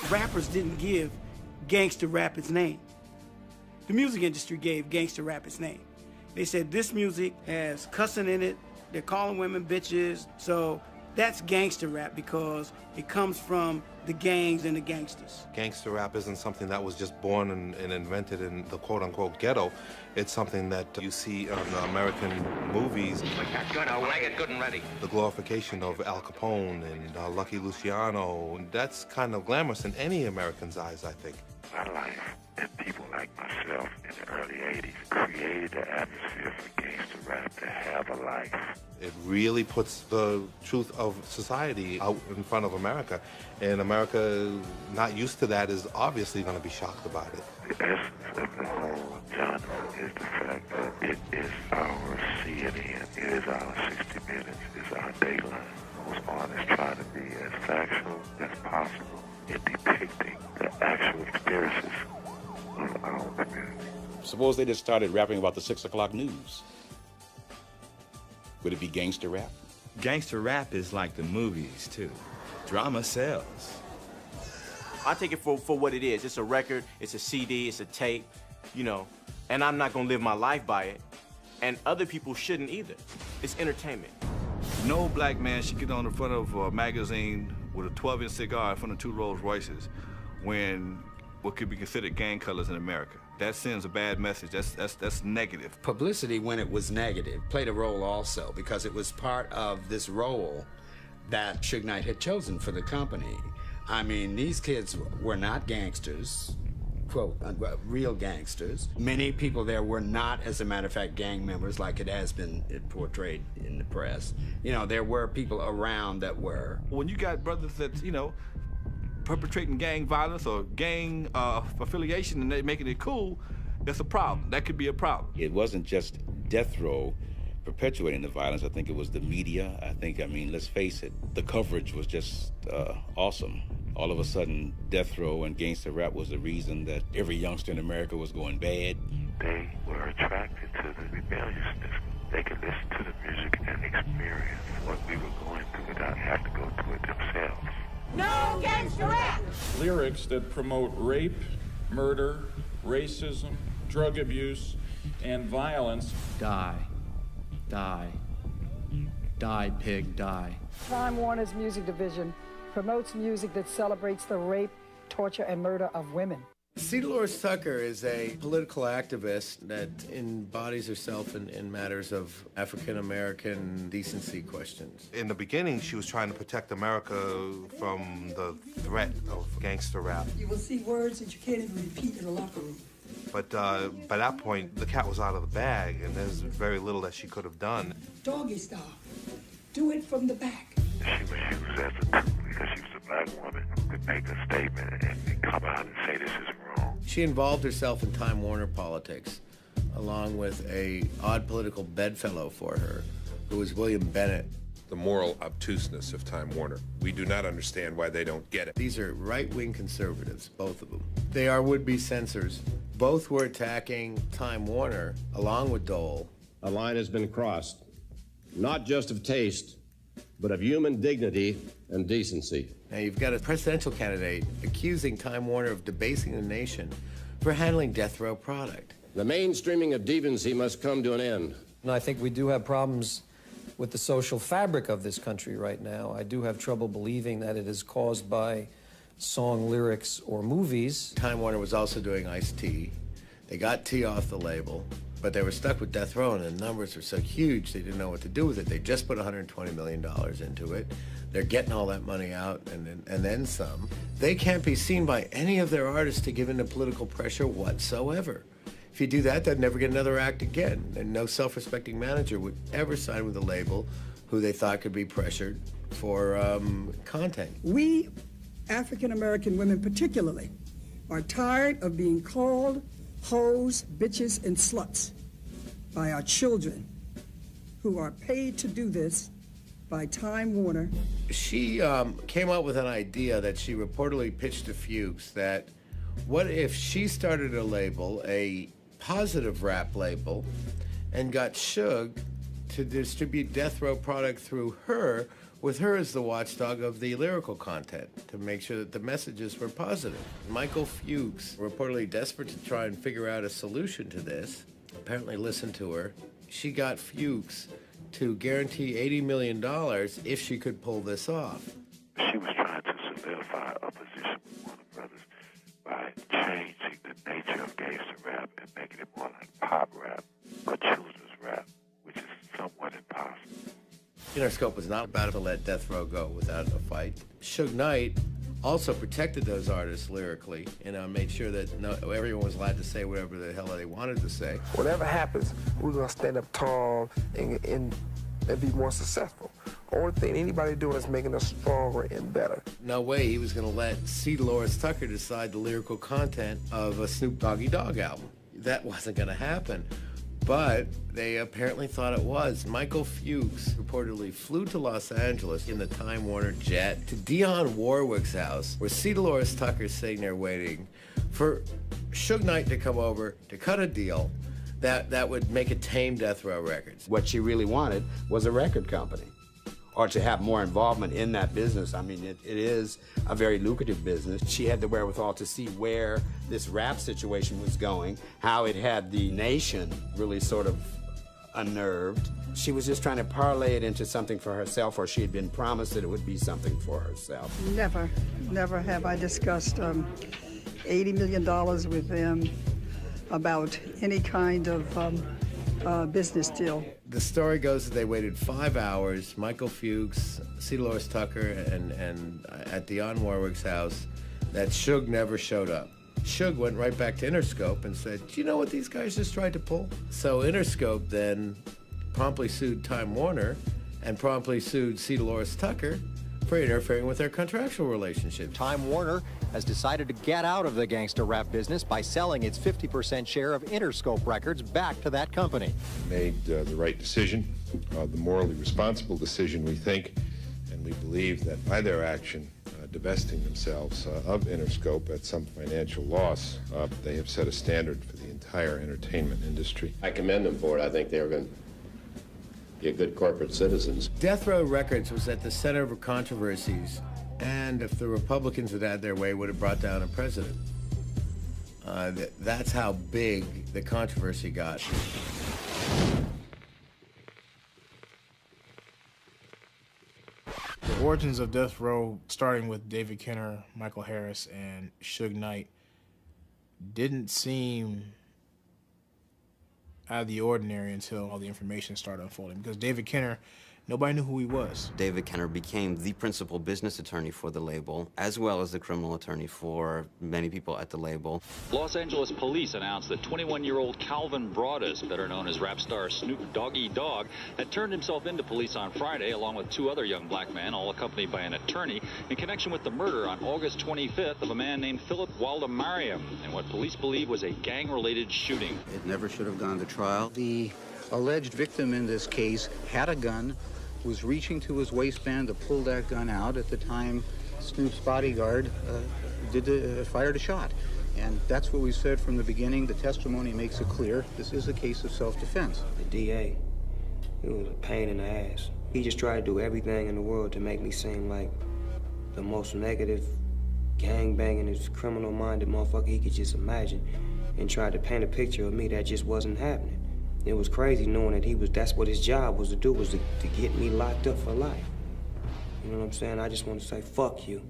Rappers didn't give gangster rap its name. The music industry gave gangster rap its name. They said this music has cussing in it, they're calling women bitches, so That's gangster rap because it comes from the gangs and the gangsters. Gangster rap isn't something that was just born and invented in the quote-unquote ghetto. It's something that you see on American movies. Like that gun, I'll lay it good and ready. The glorification of Al Capone and Lucky Luciano. And that's kind of glamorous in any American's eyes, I think. My life and people like myself in the early 80s created the atmosphere for gangster rap to have a life. It really puts the truth of society out in front of America. And America, not used to that, is obviously going to be shocked about it. The essence of the whole genre is the fact that it is our CNN, it is our 60 Minutes, it's our Dayline. Most artists try to be as factual as possible in depicting the actual experiences of our community. Suppose they just started rapping about the 6 o'clock news. Would it be gangster rap? Gangster rap is like the movies, too. Drama sells. I take it for what it is. It's a record, it's a CD, it's a tape, you know, and I'm not gonna live my life by it. And other people shouldn't either. It's entertainment. No black man should get on the front of a magazine with a 12-inch cigar in front of 2 Rolls Royces when what could be considered gang colors in America. That sends a bad message. That's negative. Publicity, when it was negative, played a role also because it was part of this role that Suge Knight had chosen for the company. I mean, these kids were not gangsters, quote, real gangsters. Many people there were not, as a matter of fact, gang members like it has been portrayed in the press. You know, there were people around that were. When you got brothers that, you know, perpetrating gang violence or gang affiliation and they making it cool, that's a problem. That could be a problem. It wasn't just Death Row perpetuating the violence. I think it was the media. I mean, let's face it, the coverage was just awesome. All of a sudden, Death Row and gangster rap was the reason that every youngster in America was going bad. They were attracted to the rebelliousness. They could listen to the music and experience what we were going through without having to go through it themselves. No gangster rap! Lyrics that promote rape, murder, racism, drug abuse, and violence. Die. Die. Die, pig, die. Time Warner's music division promotes music that celebrates the rape, torture, and murder of women. C. Dolores Tucker is a political activist that embodies herself in matters of African-American decency questions. In the beginning, she was trying to protect America from the threat of gangster rap. You will see words that you can't even repeat in a locker room. But by that point, the cat was out of the bag, and there's very little that she could have done. Doggy style. Do it from the back. She was used as a tool because she was a black woman who could make a statement and come out and say this is wrong. She involved herself in Time Warner politics, along with a odd political bedfellow for her, who was William Bennett. The moral obtuseness of Time Warner. We do not understand why they don't get it. These are right-wing conservatives, both of them. They are would-be censors. Both were attacking Time Warner, along with Dole. A line has been crossed, not just of taste, but of human dignity and decency. Now you've got a presidential candidate accusing Time Warner of debasing the nation for handling Death Row product. The mainstreaming of deviancy must come to an end. And I think we do have problems with the social fabric of this country right now. I do have trouble believing that it is caused by song lyrics or movies. Time Warner was also doing Ice-T. They got T off the label, but they were stuck with Death Row, and the numbers were so huge they didn't know what to do with it. They just put $120 million into it. They're getting all that money out and then some. They can't be seen by any of their artists to give in to political pressure whatsoever. If you do that, they'd never get another act again, and no self-respecting manager would ever sign with a label who they thought could be pressured for content. We, African-American women particularly, are tired of being called hoes, bitches, and sluts by our children who are paid to do this by Time Warner. She came up with an idea that she reportedly pitched to Fuchs that what if she started a label, a positive rap label, and got Suge to distribute Death Row product through her, with her as the watchdog of the lyrical content, to make sure that the messages were positive. Michael Fuchs, reportedly desperate to try and figure out a solution to this, apparently listened to her. She got Fuchs to guarantee $80 million if she could pull this off. She was trying to solidify a position with Warner Brothers by changing the nature of gangster rap and making it more like pop rap or children's rap, which is somewhat impossible. Interscope was not about to let Death Row go without a fight. Suge Knight also protected those artists lyrically, made sure that everyone was allowed to say whatever the hell they wanted to say. Whatever happens, we're gonna stand up tall and be more successful. Only thing anybody doing is making us stronger and better. No way he was gonna let C. Dolores Tucker decide the lyrical content of a Snoop Doggy Dogg album. That wasn't gonna happen. But they apparently thought it was. Michael Fuchs reportedly flew to Los Angeles in the Time Warner jet to Dionne Warwick's house, where C. Dolores Tucker's sitting there waiting for Suge Knight to come over to cut a deal that would make it tame Death Row Records. What she really wanted was a record company, or to have more involvement in that business. I mean, it is a very lucrative business. She had the wherewithal to see where this rap situation was going, how it had the nation really sort of unnerved. She was just trying to parlay it into something for herself, or she had been promised that it would be something for herself. Never have I discussed $80 million with them about any kind of business deal. The story goes that they waited 5 hours, Michael Fuchs, C. Dolores Tucker, and at Dionne Warwick's house, that Suge never showed up. Suge went right back to Interscope and said, do you know what these guys just tried to pull? So Interscope then promptly sued Time Warner and promptly sued C. Dolores Tucker for interfering with their contractual relationship. Time Warner has decided to get out of the gangster rap business by selling its 50% share of Interscope Records back to that company. Made the right decision, the morally responsible decision, we think, and we believe that by their action, divesting themselves of Interscope at some financial loss, they have set a standard for the entire entertainment industry. I commend them for it. I think they were going to be good corporate citizens. Death Row Records was at the center of controversies, and if the Republicans had had their way, would have brought down a president. That's how big the controversy got. The origins of Death Row, starting with David Kenner, Michael Harris, and Suge Knight, didn't seem out of the ordinary until all the information started unfolding. Because David Kenner, nobody knew who he was. David Kenner became the principal business attorney for the label, as well as the criminal attorney for many people at the label. Los Angeles police announced that 21-year-old Calvin Broadus, better known as rap star Snoop Doggy Dogg, had turned himself into police on Friday, along with 2 other young black men, all accompanied by an attorney, in connection with the murder on August 25th of a man named Philip Waldemariam, in what police believe was a gang-related shooting. It never should have gone to trial. The alleged victim in this case had a gun, was reaching to his waistband to pull that gun out at the time Snoop's bodyguard fired a shot. And that's what we said from the beginning. The testimony makes it clear this is a case of self-defense. The DA, he was a pain in the ass. He just tried to do everything in the world to make me seem like the most negative, gang-banging, criminal-minded motherfucker he could just imagine, and tried to paint a picture of me that just wasn't happening. It was crazy knowing that that's what his job was to do, was to get me locked up for life. You know what I'm saying? I just want to say, fuck you,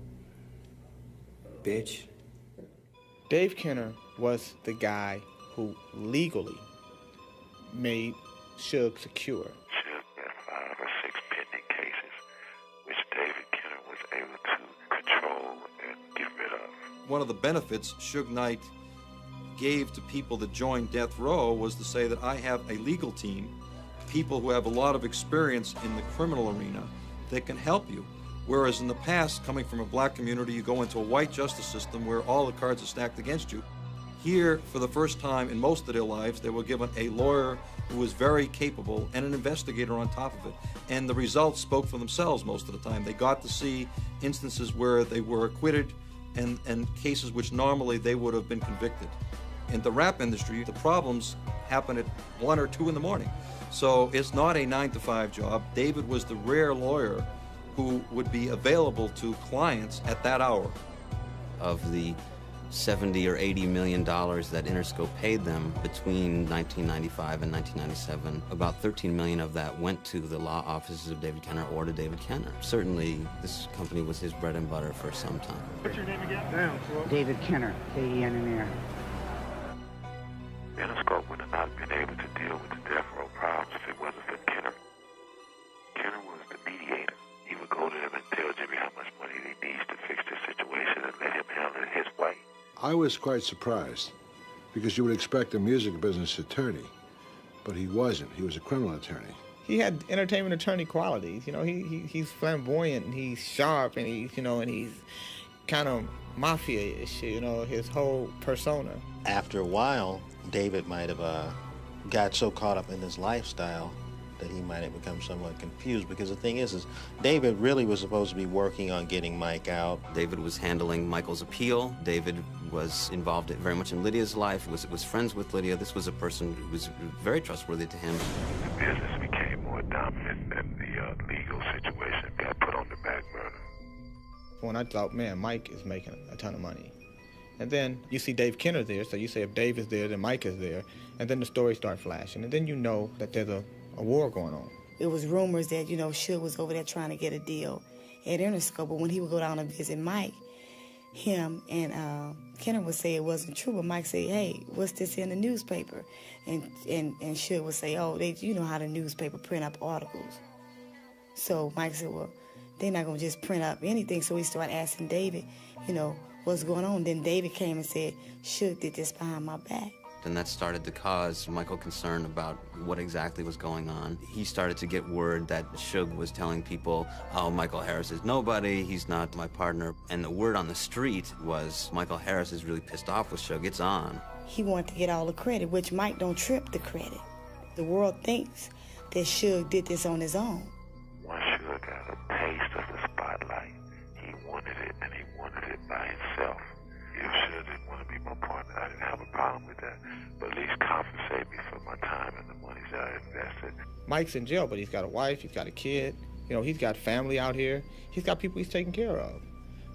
bitch. Dave Kenner was the guy who legally made Suge secure. Suge had 5 or 6 pending cases, which David Kenner was able to control and get rid of. One of the benefits Suge Knight gave to people that joined Death Row was to say that I have a legal team, people who have a lot of experience in the criminal arena that can help you. Whereas in the past, coming from a black community, you go into a white justice system where all the cards are stacked against you. Here, for the first time in most of their lives, they were given a lawyer who was very capable and an investigator on top of it. And the results spoke for themselves most of the time. They got to see instances where they were acquitted and cases which normally they would have been convicted. In the rap industry, the problems happen at 1 or 2 in the morning. So it's not a 9-to-5 job. David was the rare lawyer who would be available to clients at that hour. Of the $70 or $80 million that Interscope paid them between 1995 and 1997, about $13 million of that went to the law offices of David Kenner or to David Kenner. Certainly, this company was his bread and butter for some time. What's your name again? David Kenner, K-E-N-N-E-R. Interscope would have not been able to deal with the death row problems if it wasn't for Kenner. Kenner was the mediator. He would go to them and tell Jimmy how much money he needs to fix the situation and let him handle it his way. I was quite surprised because you would expect a music business attorney, but he wasn't. He was a criminal attorney. He had entertainment attorney qualities. You know, he's flamboyant and he's sharp and he's kind of mafia-ish, you know, his whole persona. After a while, David might have got so caught up in his lifestyle that he might have become somewhat confused, because the thing is David really was supposed to be working on getting Mike out. David was handling Michael's appeal. David was involved very much in Lydia's life, was friends with Lydia. This was a person who was very trustworthy to him. The business became more dominant and the legal situation got put on the back burner. When I thought, man, Mike is making a ton of money. And then you see Dave Kenner there, so you say if Dave is there, then Mike is there. And then the stories start flashing. And then you know that there's a war going on. It was rumors that, you know, Suge was over there trying to get a deal at Interscope, but when he would go down and visit Mike, him and Kenner would say it wasn't true, but Mike say, hey, what's this in the newspaper? And Suge would say, oh, you know how the newspaper print up articles. So Mike said, well, they're not going to just print up anything. So he started asking David, you know, what's going on? Then David came and said, Suge did this behind my back. And that started to cause Michael concern about what exactly was going on. He started to get word that Suge was telling people, oh, Michael Harris is nobody, he's not my partner. And the word on the street was, Michael Harris is really pissed off with Suge, it's on. He wanted to get all the credit, which Mike don't trip the credit. The world thinks that Suge did this on his own. Once Suge got a taste of the spotlight, he wanted it, and he wanted it by himself. If Suge didn't want to be my partner, I didn't have a problem with that. But at least compensate me for my time and the money that I invested. Mike's in jail, but he's got a wife, he's got a kid. You know, he's got family out here. He's got people he's taking care of.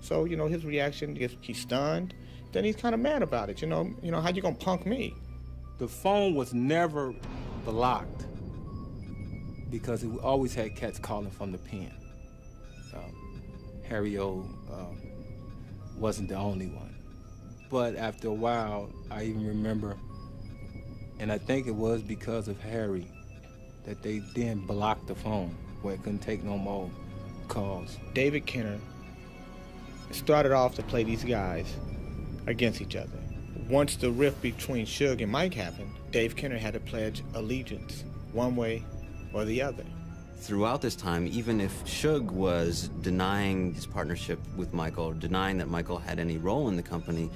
So, you know, his reaction is he's stunned. Then he's kind of mad about it. You know, how you gonna punk me? The phone was never blocked because it always had cats calling from the pen. Harry O wasn't the only one. But after a while, I even remember, and I think it was because of Harry, that they then blocked the phone where it couldn't take no more calls. David Kenner started off to play these guys against each other. Once the rift between Suge and Mike happened, Dave Kenner had to pledge allegiance one way or the other. Throughout this time, even if Suge was denying his partnership with Michael, denying that Michael had any role in the company,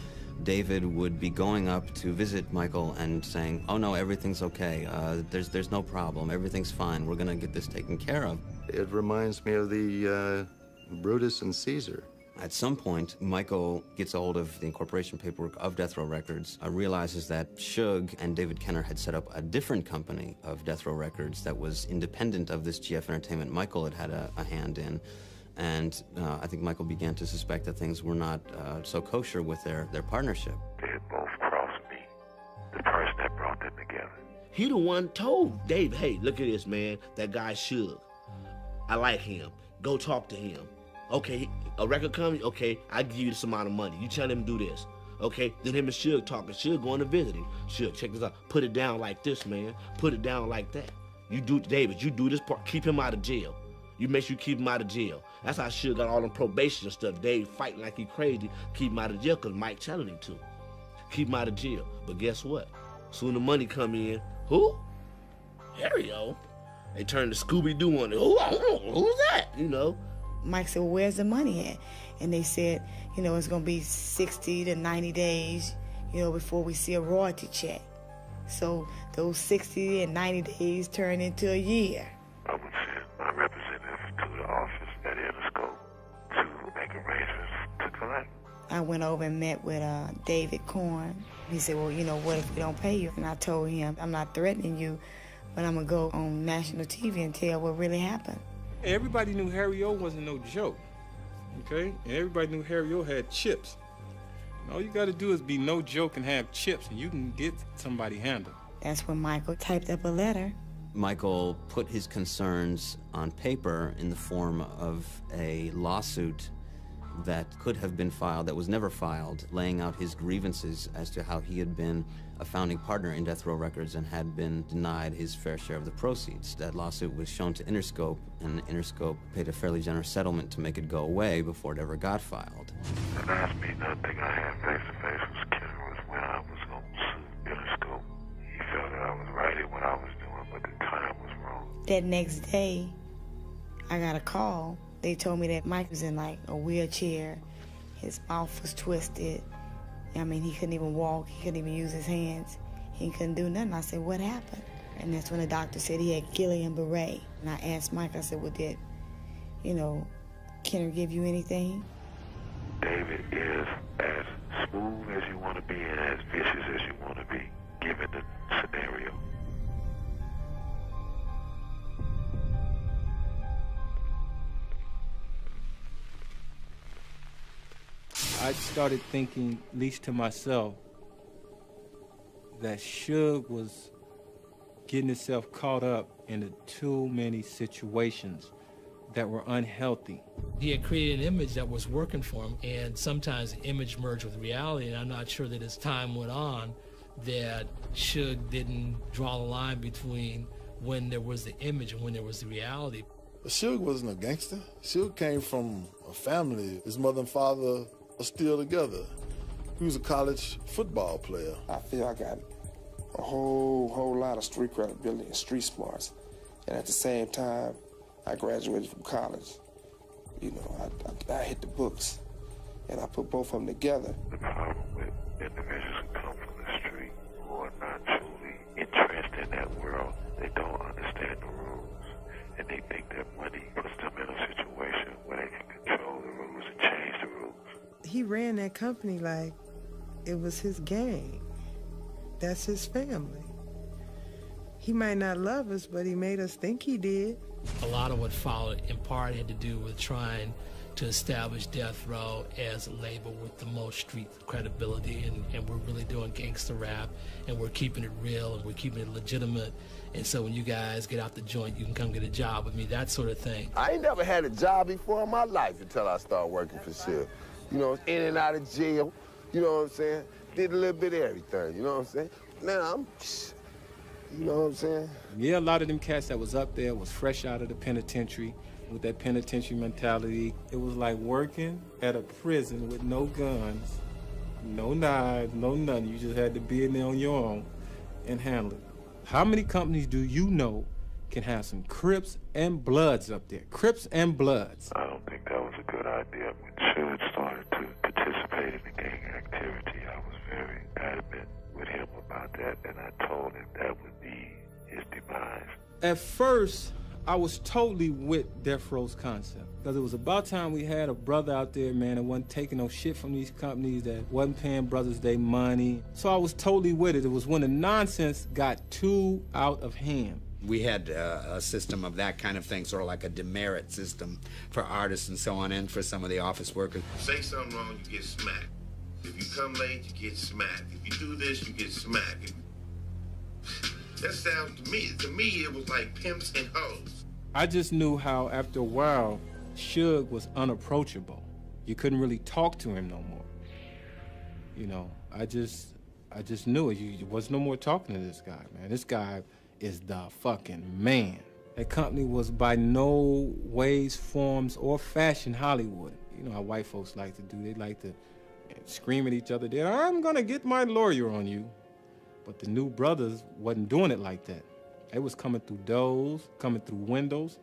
David would be going up to visit Michael and saying, oh no, everything's okay, there's no problem, everything's fine, we're gonna get this taken care of. It reminds me of the Brutus and Caesar. At some point, Michael gets a hold of the incorporation paperwork of Death Row Records, realizes that Suge and David Kenner had set up a different company of Death Row Records that was independent of this GF Entertainment Michael had a hand in. And I think Michael began to suspect that things were not so kosher with their partnership. They had both crossed me, the person that brought them together. He the one told Dave, hey, look at this, man, that guy Suge. I like him. Go talk to him. Okay, a record company, okay, I give you this amount of money. You tell him to do this. Okay, then him and Suge talking. Suge going to visit him. Suge, check this out. Put it down like this, man. Put it down like that. You do, David, you do this part. Keep him out of jail. You make sure you keep him out of jail. That's how Suge got all them probation and stuff. Dave fighting like he crazy. Keep him out of jail because Mike telling him to. Keep him out of jail. But guess what? Soon the money come in. Who? Harry-O. They turned to Scooby-Doo on it. Who's that? You know. Mike said, well, where's the money at? And they said, you know, it's going to be 60 to 90 days, you know, before we see a royalty check. So those 60 and 90 days turned into a year. I would send my representative to the office at Interscope to make arrangements to collect. I went over and met with David Korn. He said, well, you know, what if we don't pay you? And I told him, I'm not threatening you, but I'm going to go on national TV and tell what really happened. Everybody knew Harry O wasn't no joke, okay? And everybody knew Harry O had chips. All you gotta do is be no joke and have chips, and you can get somebody handled. That's when Michael typed up a letter. Michael put his concerns on paper in the form of a lawsuit that could have been filed, that was never filed, laying out his grievances as to how he had been a founding partner in Death Row Records and had been denied his fair share of the proceeds. That lawsuit was shown to Interscope, and Interscope paid a fairly generous settlement to make it go away before it ever got filed. The last meeting I think I had face-to-face with Kenner was when I was going to sue Interscope. He felt that I was right in what I was doing, but the time was wrong. That next day, I got a call. They told me that Mike was in like a wheelchair. His mouth was twisted. I mean, he couldn't even walk. He couldn't even use his hands. He couldn't do nothing. I said, what happened? And that's when the doctor said he had Guillain-Barré. And I asked Mike, I said, well, did, Kenner give you anything? David is as smooth as you want to be and as vicious as you want to be, given the scenario. I started thinking, at least to myself, that Suge was getting himself caught up into too many situations that were unhealthy. He had created an image that was working for him, and sometimes the image merged with reality, and I'm not sure that as time went on that Suge didn't draw the line between when there was the image and when there was the reality. Suge wasn't a gangster. Suge came from a family. His mother and father are still together. He was a college football player. I feel I got a whole lot of street credibility and street smarts. And at the same time, I graduated from college. I hit the books, and I put both of them together. The problem with individuals who come from the street who are not truly entrenched in that world, they don't understand the rules, and they think that money puts them in a situation where they can control the rules and change the rules. He ran that company like it was his gang. That's his family. He might not love us, but he made us think he did. A lot of what followed in part had to do with trying to establish Death Row as a label with the most street credibility, and we're really doing gangster rap, and we're keeping it real, and we're keeping it legitimate. And so when you guys get out the joint, you can come get a job with me, that sort of thing. I ain't never had a job before in my life until I started working for Suge. In and out of jail, you know what I'm saying? Did a little bit of everything, you know what I'm saying? Now you know what I'm saying? Yeah, a lot of them cats that was up there was fresh out of the penitentiary with that penitentiary mentality. It was like working at a prison with no guns, no knives, no nothing. You just had to be in there on your own and handle it. How many companies do you know can have some Crips and Bloods up there? Crips and Bloods. I don't think that was a good idea. When Suge started to participate in the gang activity, I was very adamant with him about that, and I told him that would be his demise. At first, I was totally with Death Row's concept, because it was about time we had a brother out there, man, that wasn't taking no shit from these companies, that wasn't paying brothers their money. So I was totally with it. It was when the nonsense got too out of hand. We had a system of that kind of thing, sort of like a demerit system for artists and so on, and for some of the office workers. Say something wrong, you get smacked. If you come late, you get smacked. If you do this, you get smacked. That sounds to me, it was like pimps and hoes. I just knew how, after a while, Suge was unapproachable. You couldn't really talk to him no more. I just knew it. There was no more talking to this guy, man. This guy is the fucking man. That company was by no ways, forms, or fashion Hollywood. You know how white folks like to do. They like to scream at each other. I'm gonna get my lawyer on you. But the new brothers wasn't doing it like that. They was coming through doors, coming through windows,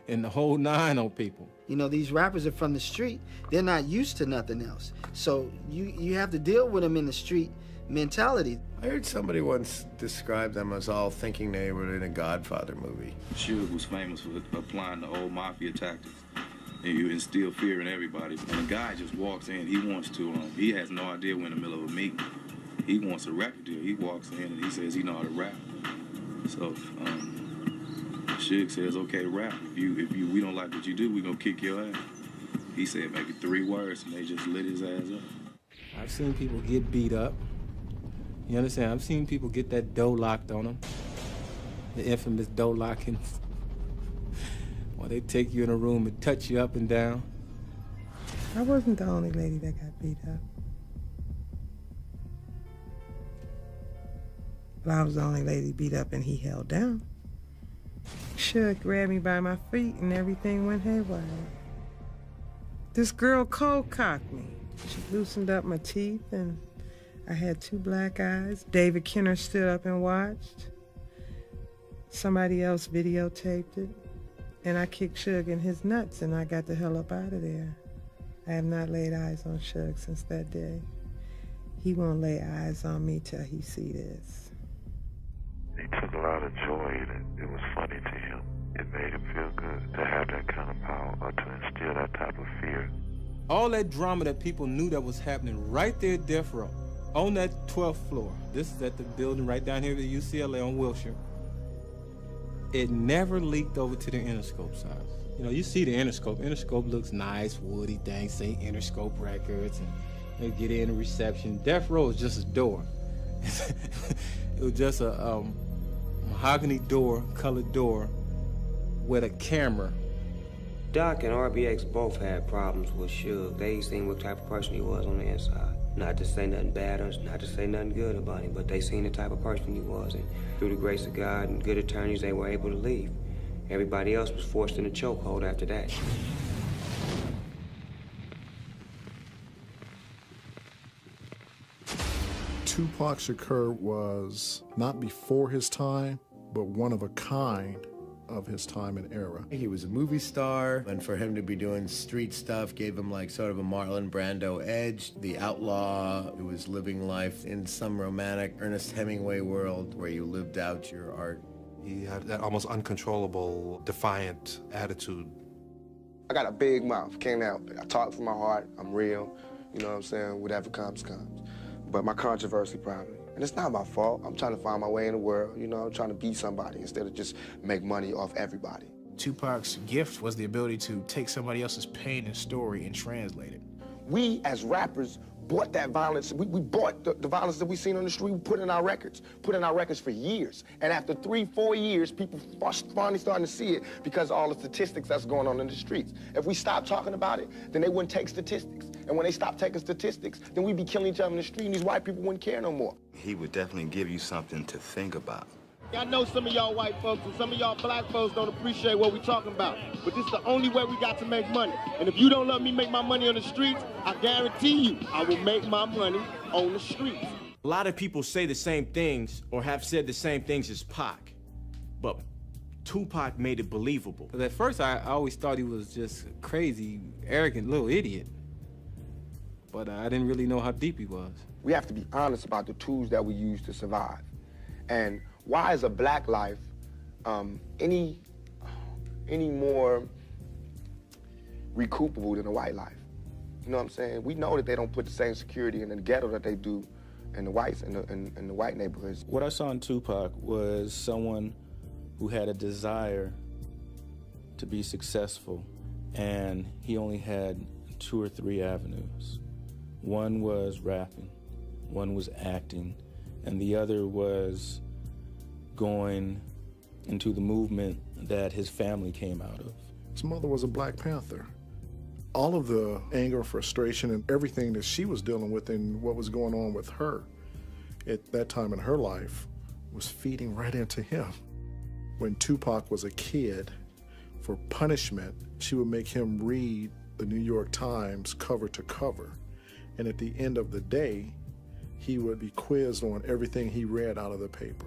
and the whole nine on people. These rappers are from the street. They're not used to nothing else. So you have to deal with them in the street mentality. I heard somebody once describe them as all thinking they were in a Godfather movie. Suge was famous for applying the old mafia tactics. And you instill fear in everybody. When a guy just walks in, he has no idea we're in the middle of a meeting. He wants a record deal. He walks in and he says he know how to rap. So Suge says, okay, rap. If we don't like what you do, we gonna kick your ass. He said maybe 3 words and they just lit his ass up. I've seen people get beat up. You understand? I've seen people get that door locked on them. The infamous door locking. Or they take you in a room and touch you up and down. I wasn't the only lady that got beat up. But I was the only lady beat up and he held down. Suge grabbed me by my feet and everything went haywire. This girl cold cocked me. She loosened up my teeth and I had 2 black eyes. David Kenner stood up and watched. Somebody else videotaped it. And I kicked Suge in his nuts and I got the hell up out of there. I have not laid eyes on Suge since that day. He won't lay eyes on me till he see this. He took a lot of joy in it. It was funny to him. It made him feel good to have that kind of power or to instill that type of fear. All that drama that people knew that was happening right there at Death Row, on that 12th floor. This is at the building right down here at UCLA on Wilshire. It never leaked over to the Interscope side. You know, you see the Interscope. Interscope looks nice, woody things, say Interscope Records, and they get in the reception. Death Row is just a door. It was just a mahogany door, colored door, with a camera. Doc and RBX both had problems with Suge. They seen what type of person he was on the inside. Not to say nothing bad or not to say nothing good about him, but they seen the type of person he was. And through the grace of God and good attorneys, they were able to leave. Everybody else was forced in a chokehold after that. Tupac Shakur was not before his time, but one of a kind of his time and era. He was a movie star, and for him to be doing street stuff gave him like sort of a Marlon Brando edge. The outlaw who was living life in some romantic Ernest Hemingway world where you lived out your art. He had that almost uncontrollable, defiant attitude. I got a big mouth, can't help it. I talk from my heart, I'm real, you know what I'm saying? Whatever comes, comes. But my controversy probably. And it's not my fault. I'm trying to find my way in the world, you know, I'm trying to be somebody instead of just make money off everybody. Tupac's gift was the ability to take somebody else's pain and story and translate it. We, as rappers, bought that violence. We bought the violence that we seen on the street, we put in our records for years. And after 3-4 years, people finally starting to see it because of all the statistics that's going on in the streets. If we stop talking about it, then they wouldn't take statistics. And when they stop taking statistics, then we'd be killing each other in the street and these white people wouldn't care no more. He would definitely give you something to think about. I know some of y'all white folks and some of y'all black folks don't appreciate what we're talking about, but this is the only way we got to make money. And if you don't let me make my money on the streets, I guarantee you I will make my money on the streets. A lot of people say the same things or have said the same things as Pac, but Tupac made it believable. But at first, I always thought he was just a crazy, arrogant little idiot. But I didn't really know how deep he was. We have to be honest about the tools that we use to survive. And why is a black life any more recoupable than a white life? You know what I'm saying? We know that they don't put the same security in the ghetto that they do in the whites in the white neighborhoods. What I saw in Tupac was someone who had a desire to be successful, and he only had 2 or 3 avenues. One was rapping, one was acting, and the other was going into the movement that his family came out of. His mother was a Black Panther. All of the anger, frustration, and everything that she was dealing with and what was going on with her at that time in her life was feeding right into him. When Tupac was a kid, for punishment, she would make him read the New York Times cover to cover. And at the end of the day, he would be quizzed on everything he read out of the paper.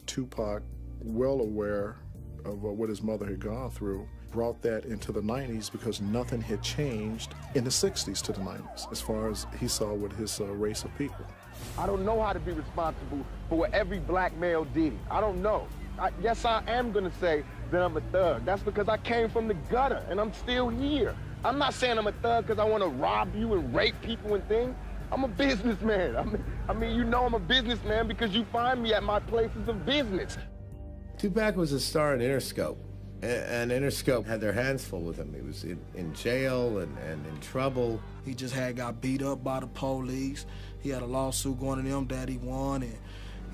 Tupac, well aware of what his mother had gone through, brought that into the 90s because nothing had changed in the 60s to the 90s as far as he saw with his race of people. I don't know how to be responsible for what every black male did. I don't know. Yes, I am gonna say that I'm a thug. That's because I came from the gutter and I'm still here. I'm not saying I'm a thug because I want to rob you and rape people and things. I'm a businessman. I mean, you know I'm a businessman because you find me at my places of business. Tupac was a star in Interscope. And Interscope had their hands full with him. He was in jail and in trouble. He just got beat up by the police. He had a lawsuit going to them that he won, and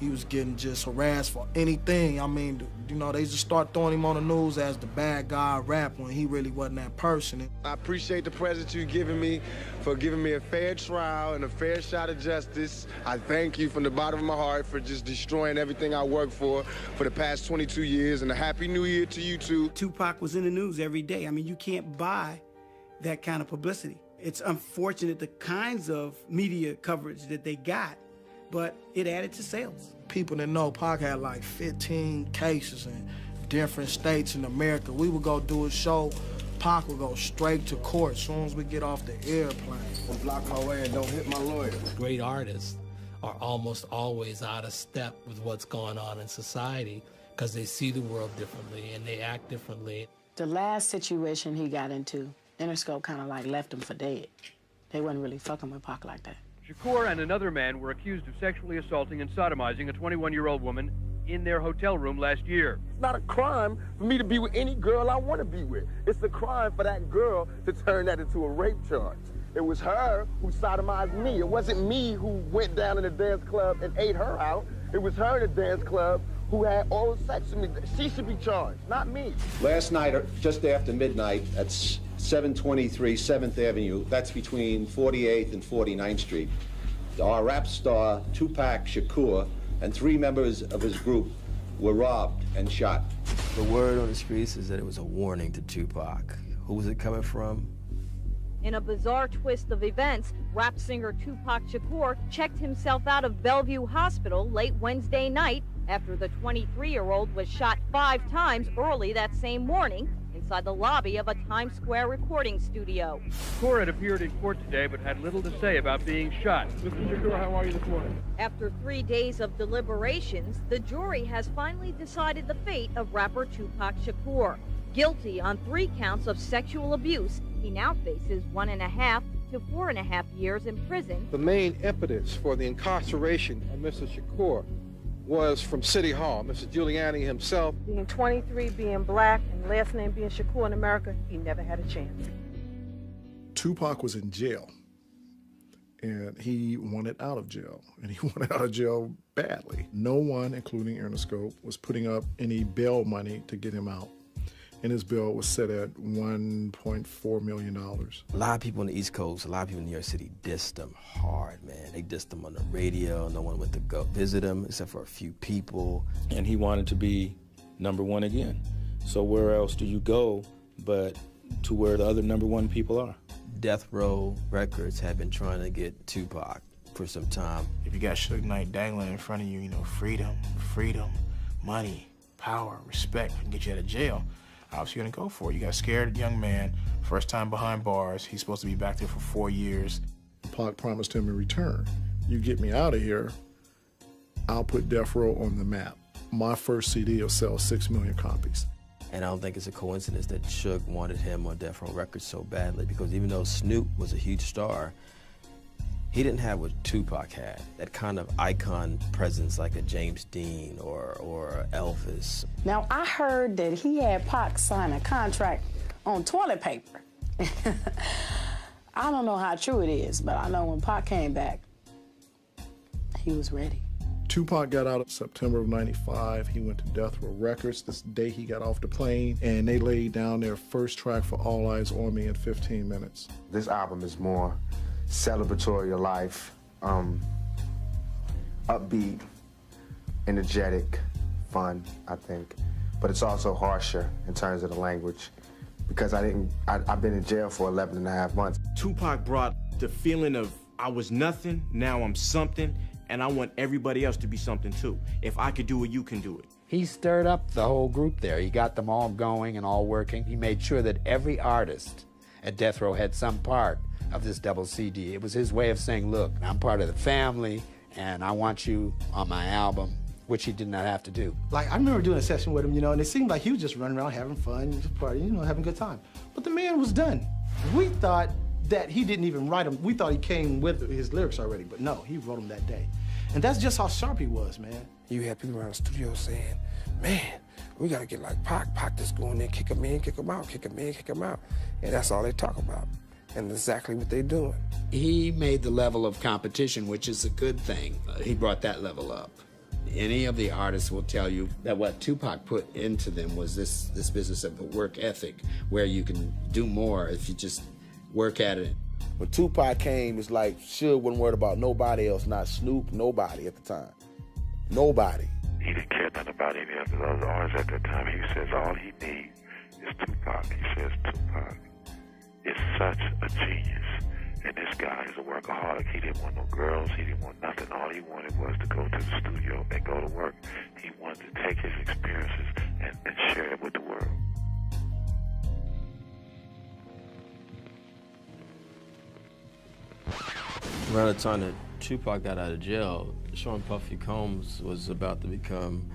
he was getting just harassed for anything. I mean, you know, they just start throwing him on the news as the bad guy of rap when he really wasn't that person. I appreciate the present you've given me for giving me a fair trial and a fair shot at justice. I thank you from the bottom of my heart for just destroying everything I worked for the past 22 years, and a Happy New Year to you too. Tupac was in the news every day. I mean, you can't buy that kind of publicity. It's unfortunate the kinds of media coverage that they got, but it added to sales. People that know Pac had like 15 cases in different states in America. We would go do a show, Pac would go straight to court as soon as we get off the airplane. Don't block my way and don't hit my lawyer. Great artists are almost always out of step with what's going on in society because they see the world differently and they act differently. The last situation he got into, Interscope kind of like left him for dead. They wasn't really fucking with Pac like that. Shakur and another man were accused of sexually assaulting and sodomizing a 21-year-old woman in their hotel room last year. It's not a crime for me to be with any girl I want to be with. It's a crime for that girl to turn that into a rape charge. It was her who sodomized me. It wasn't me who went down in the dance club and ate her out. It was her in the dance club who had oral sex with me. She should be charged, not me. Last night, just after midnight, at 723 7th Avenue, that's between 48th and 49th Street, our rap star, Tupac Shakur, and 3 members of his group were robbed and shot. The word on the streets is that it was a warning to Tupac. Who was it coming from? In a bizarre twist of events, rap singer Tupac Shakur checked himself out of Bellevue Hospital late Wednesday night after the 23-year-old was shot 5 times early that same morning inside the lobby of a Times Square recording studio. Shakur had appeared in court today but had little to say about being shot. Mr. Shakur, how are you this morning? After 3 days of deliberations, the jury has finally decided the fate of rapper Tupac Shakur. Guilty on 3 counts of sexual abuse, he now faces 1.5 to 4.5 years in prison. The main impetus for the incarceration of Mr. Shakur was from City Hall. Mr. Giuliani himself. Being 23, being black, and last name being Shakur in America, he never had a chance. Tupac was in jail, and he wanted out of jail, and he wanted out of jail badly. No one, including Interscope, was putting up any bail money to get him out, and his bail was set at $1.4 million. A lot of people on the East Coast, a lot of people in New York City dissed him hard, man. They dissed him on the radio. No one went to go visit him except for a few people. And he wanted to be #1 again. So where else do you go but to where the other #1 people are? Death Row Records had been trying to get Tupac for some time. If you got Suge Knight dangling in front of you, you know, freedom, money, power, respect, can get you out of jail. Obviously, you're gonna go for it. You got a scared young man, first time behind bars. He's supposed to be back there for 4 years. Pac promised him in return, you get me out of here, I'll put Death Row on the map. My first CD will sell 6 million copies. And I don't think it's a coincidence that Suge wanted him on Death Row Records so badly, because even though Snoop was a huge star, he didn't have what Tupac had, that kind of icon presence like a James Dean or Elvis. Now, I heard that he had Pac sign a contract on toilet paper. I don't know how true it is, but I know when Pac came back, he was ready. Tupac got out in September of '95. He went to Death Row Records this day he got off the plane, and they laid down their first track for All Eyes on Me in 15 minutes. This album is more celebratory of life, upbeat, energetic, fun, I think. But it's also harsher in terms of the language because I've been in jail for 11.5 months. Tupac brought the feeling of I was nothing, now I'm something, and I want everybody else to be something too. If I could do it, you can do it. He stirred up the whole group there. He got them all going and all working. He made sure that every artist at Death Row had some part of this double CD. It was his way of saying, look, I'm part of the family, and I want you on my album, which he did not have to do. Like, I remember doing a session with him, you know, and it seemed like he was just running around having fun, just partying, you know, having a good time. But the man was done. We thought that he didn't even write them. We thought he came with his lyrics already, but no, he wrote them that day. And that's just how sharp he was, man. You had people around the studio saying, man, We gotta get like Pac. Pac just go in there, kick him in, kick him out, kick him in, kick him out. And that's all they talk about. And exactly what they're doing. He made the level of competition, which is a good thing. He brought that level up. Any of the artists will tell you that what Tupac put into them was this business of a work ethic, where you can do more if you just work at it. When Tupac came, it's like Suge wasn't worried about nobody else, not Snoop, nobody at the time. Nobody. He didn't care nothing about any of the other artists at that time. He says all he needs is Tupac. He says Tupac is such a genius. And this guy is a workaholic. He didn't want no girls. He didn't want nothing. All he wanted was to go to the studio and go to work. He wanted to take his experiences and share it with the world. Around the time that Tupac got out of jail, Sean Puffy Combs was about to become,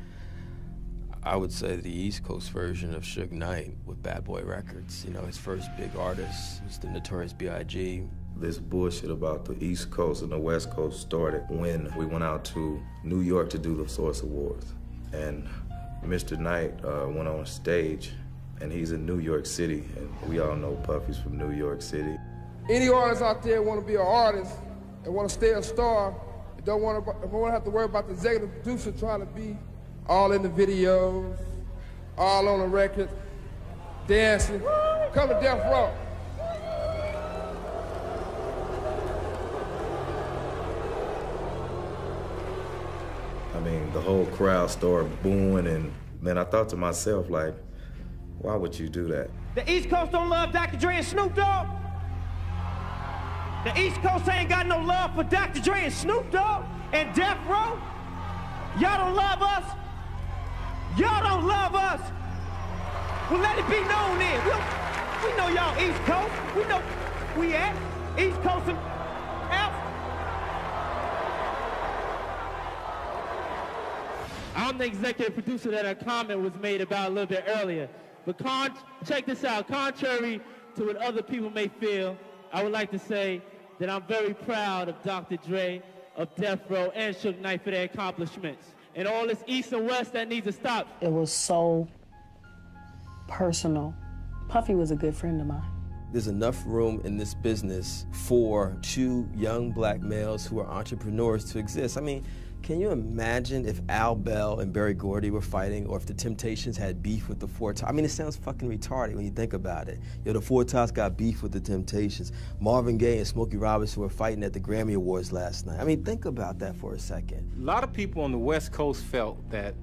I would say, the East Coast version of Suge Knight with Bad Boy Records. You know, his first big artist was the Notorious B.I.G. This bullshit about the East Coast and the West Coast started when we went out to New York to do the Source Awards. And Mr. Knight went on stage, and he's in New York City, and we all know Puffy's from New York City. Any artists out there want to be an artist and want to stay a star, don't want to have to worry about the executive producer trying to be all in the videos, all on the record, dancing. Come to Death Row. I mean, the whole crowd started booing, and then I thought to myself, like, why would you do that? The East Coast don't love Dr. Dre and Snoop Dogg. The East Coast ain't got no love for Dr. Dre and Snoop Dogg and Death Row. Y'all don't love us. Y'all don't love us. Well, let it be known then. We know y'all East Coast. We know we at East Coast and F. I'm the executive producer that a comment was made about a little bit earlier. But check this out. Contrary to what other people may feel, I would like to say that I'm very proud of Dr. Dre, of Death Row, and Suge Knight for their accomplishments. And all this East and West that needs to stop. It was so personal. Puffy was a good friend of mine. There's enough room in this business for two young black males who are entrepreneurs to exist. I mean, can you imagine if Al Bell and Berry Gordy were fighting, or if the Temptations had beef with the Four Tops? I mean, it sounds fucking retarded when you think about it. You know, the Four Tops got beef with the Temptations. Marvin Gaye and Smokey Robinson were fighting at the Grammy Awards last night. I mean, think about that for a second. A lot of people on the West Coast felt that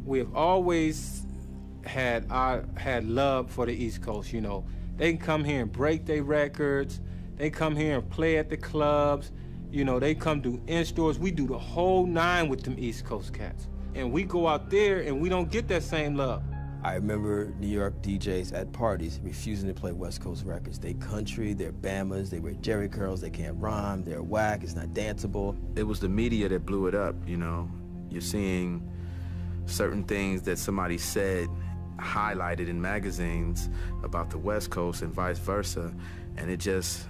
we have always had love for the East Coast. You know, they can come here and break their records. They come here and play at the clubs. You know, they come do in-stores. We do the whole nine with them East Coast cats. And we go out there and we don't get that same love. I remember New York DJs at parties refusing to play West Coast records. They country, they're Bamas, they wear jerry curls, they can't rhyme, they're whack, it's not danceable. It was the media that blew it up, you know. You're seeing certain things that somebody said highlighted in magazines about the West Coast and vice versa, and it just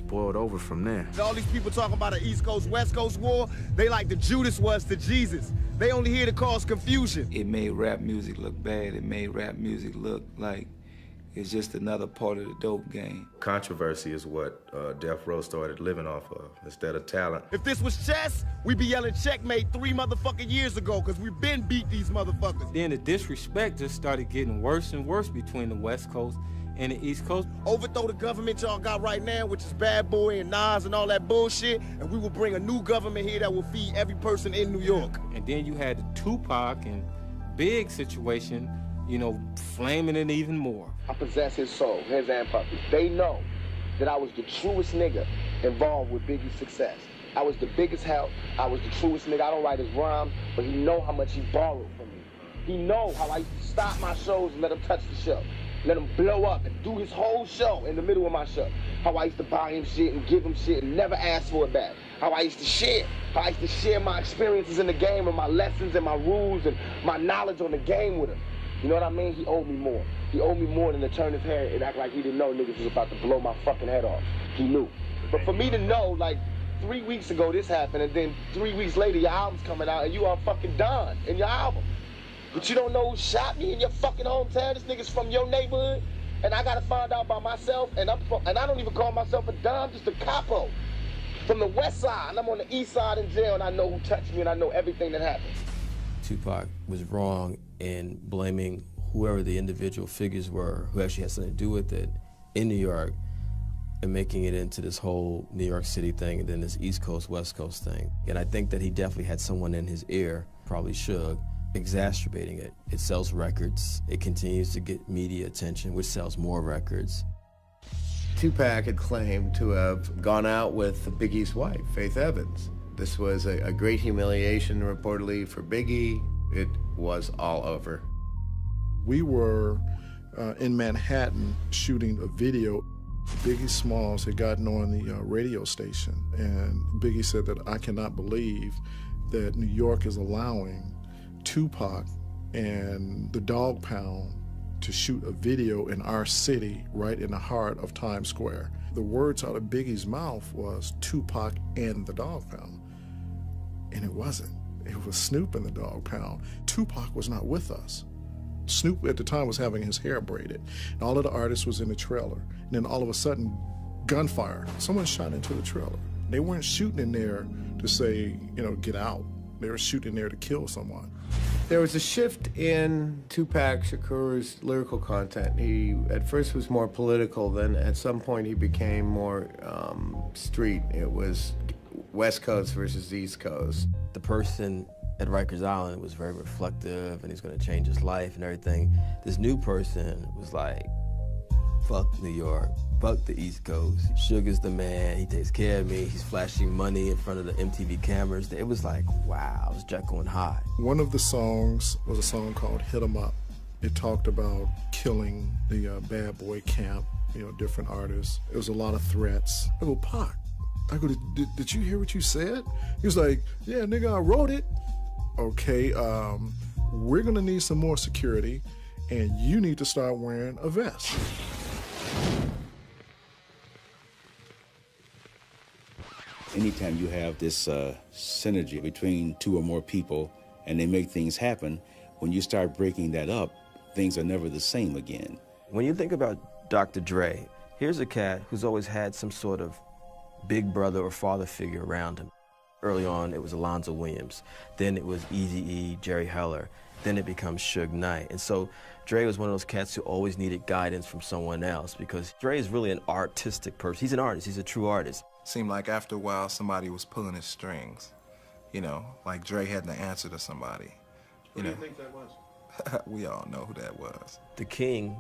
boiled over from there. All these people talking about an East Coast, West Coast war, they like the Judas was to Jesus. They only here to cause confusion. It made rap music look bad. It made rap music look like it's just another part of the dope game. Controversy is what Death Row started living off of, instead of talent. If this was chess, we'd be yelling checkmate 3 motherfucking years ago, because we've been beat these motherfuckers. Then the disrespect just started getting worse and worse between the West Coast and the East Coast. Overthrow the government y'all got right now, which is Bad Boy and Nas and all that bullshit, and we will bring a new government here that will feed every person in New York. And then you had the Tupac and Big situation, you know, flaming it even more. I possess his soul, his and Puffy. They know that I was the truest nigga involved with Biggie's success. I was the biggest help. I was the truest nigga. I don't write his rhymes, but he know how much he borrowed from me. He know how I used to stop my shows and let him touch the show. Let him blow up and do his whole show in the middle of my show. How I used to buy him shit and give him shit and never ask for it back. How I used to share. How I used to share my experiences in the game and my lessons and my rules and my knowledge on the game with him. You know what I mean? He owed me more. He owed me more than to turn his head and act like he didn't know niggas was about to blow my fucking head off. He knew. But for me to know, like, 3 weeks ago this happened, and then 3 weeks later your album's coming out and you are fucking done in your album. But you don't know who shot me in your fucking hometown? This nigga's from your neighborhood, and I gotta find out by myself, and I don't even call myself a Don, I'm just a capo. From the west side, and I'm on the east side in jail, and I know who touched me, and I know everything that happened. Tupac was wrong in blaming whoever the individual figures were who actually had something to do with it in New York and making it into this whole New York City thing and then this East Coast, West Coast thing. And I think that he definitely had someone in his ear, probably Suge, exacerbating it. It sells records. It continues to get media attention, which sells more records. Tupac had claimed to have gone out with Biggie's wife, Faith Evans. This was a great humiliation, reportedly, for Biggie. It was all over. We were in Manhattan shooting a video. Biggie Smalls had gotten on the radio station, and Biggie said that I cannot believe that New York is allowing Tupac and the Dog Pound to shoot a video in our city right in the heart of Times Square. The words out of Biggie's mouth was Tupac and the Dog Pound. And it wasn't. It was Snoop and the Dog Pound. Tupac was not with us. Snoop at the time was having his hair braided. And all of the artists was in the trailer. And then all of a sudden, gunfire. Someone shot into the trailer. They weren't shooting in there to say, you know, get out. They were shooting there to kill someone. There was a shift in Tupac Shakur's lyrical content. He, at first, was more political, then at some point he became more street. It was West Coast versus East Coast. The person at Rikers Island was very reflective and he's gonna change his life and everything. This new person was like, fuck New York, fuck the East Coast. Sugar's the man, he takes care of me, he's flashing money in front of the MTV cameras. It was like, wow, it was Jekyll and Hyde. One of the songs was a song called Hit 'Em Up. It talked about killing the bad boy camp, you know, different artists. It was a lot of threats. I go, Pac, I go, did you hear what you said? He was like, yeah, nigga, I wrote it. Okay, we're gonna need some more security and you need to start wearing a vest. Anytime you have this synergy between two or more people and they make things happen, when you start breaking that up, things are never the same again. When you think about Dr. Dre, here's a cat who's always had some sort of big brother or father figure around him. Early on, it was Alonzo Williams. Then it was Eazy-E, Jerry Heller. Then it becomes Suge Knight. And so Dre was one of those cats who always needed guidance from someone else because Dre is really an artistic person. He's an artist. He's a true artist. Seemed like after a while, somebody was pulling his strings. You know, like Dre had to answer to somebody. Who do you think that was? We all know who that was. The king,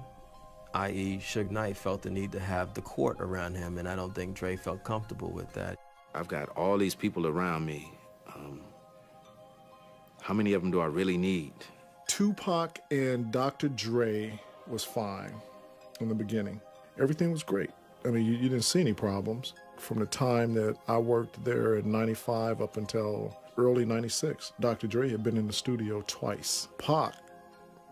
i.e. Suge Knight, felt the need to have the court around him, and I don't think Dre felt comfortable with that. I've got all these people around me. How many of them do I really need? Tupac and Dr. Dre was fine in the beginning. Everything was great. I mean, you didn't see any problems. From the time that I worked there in '95 up until early '96, Dr. Dre had been in the studio twice. Pac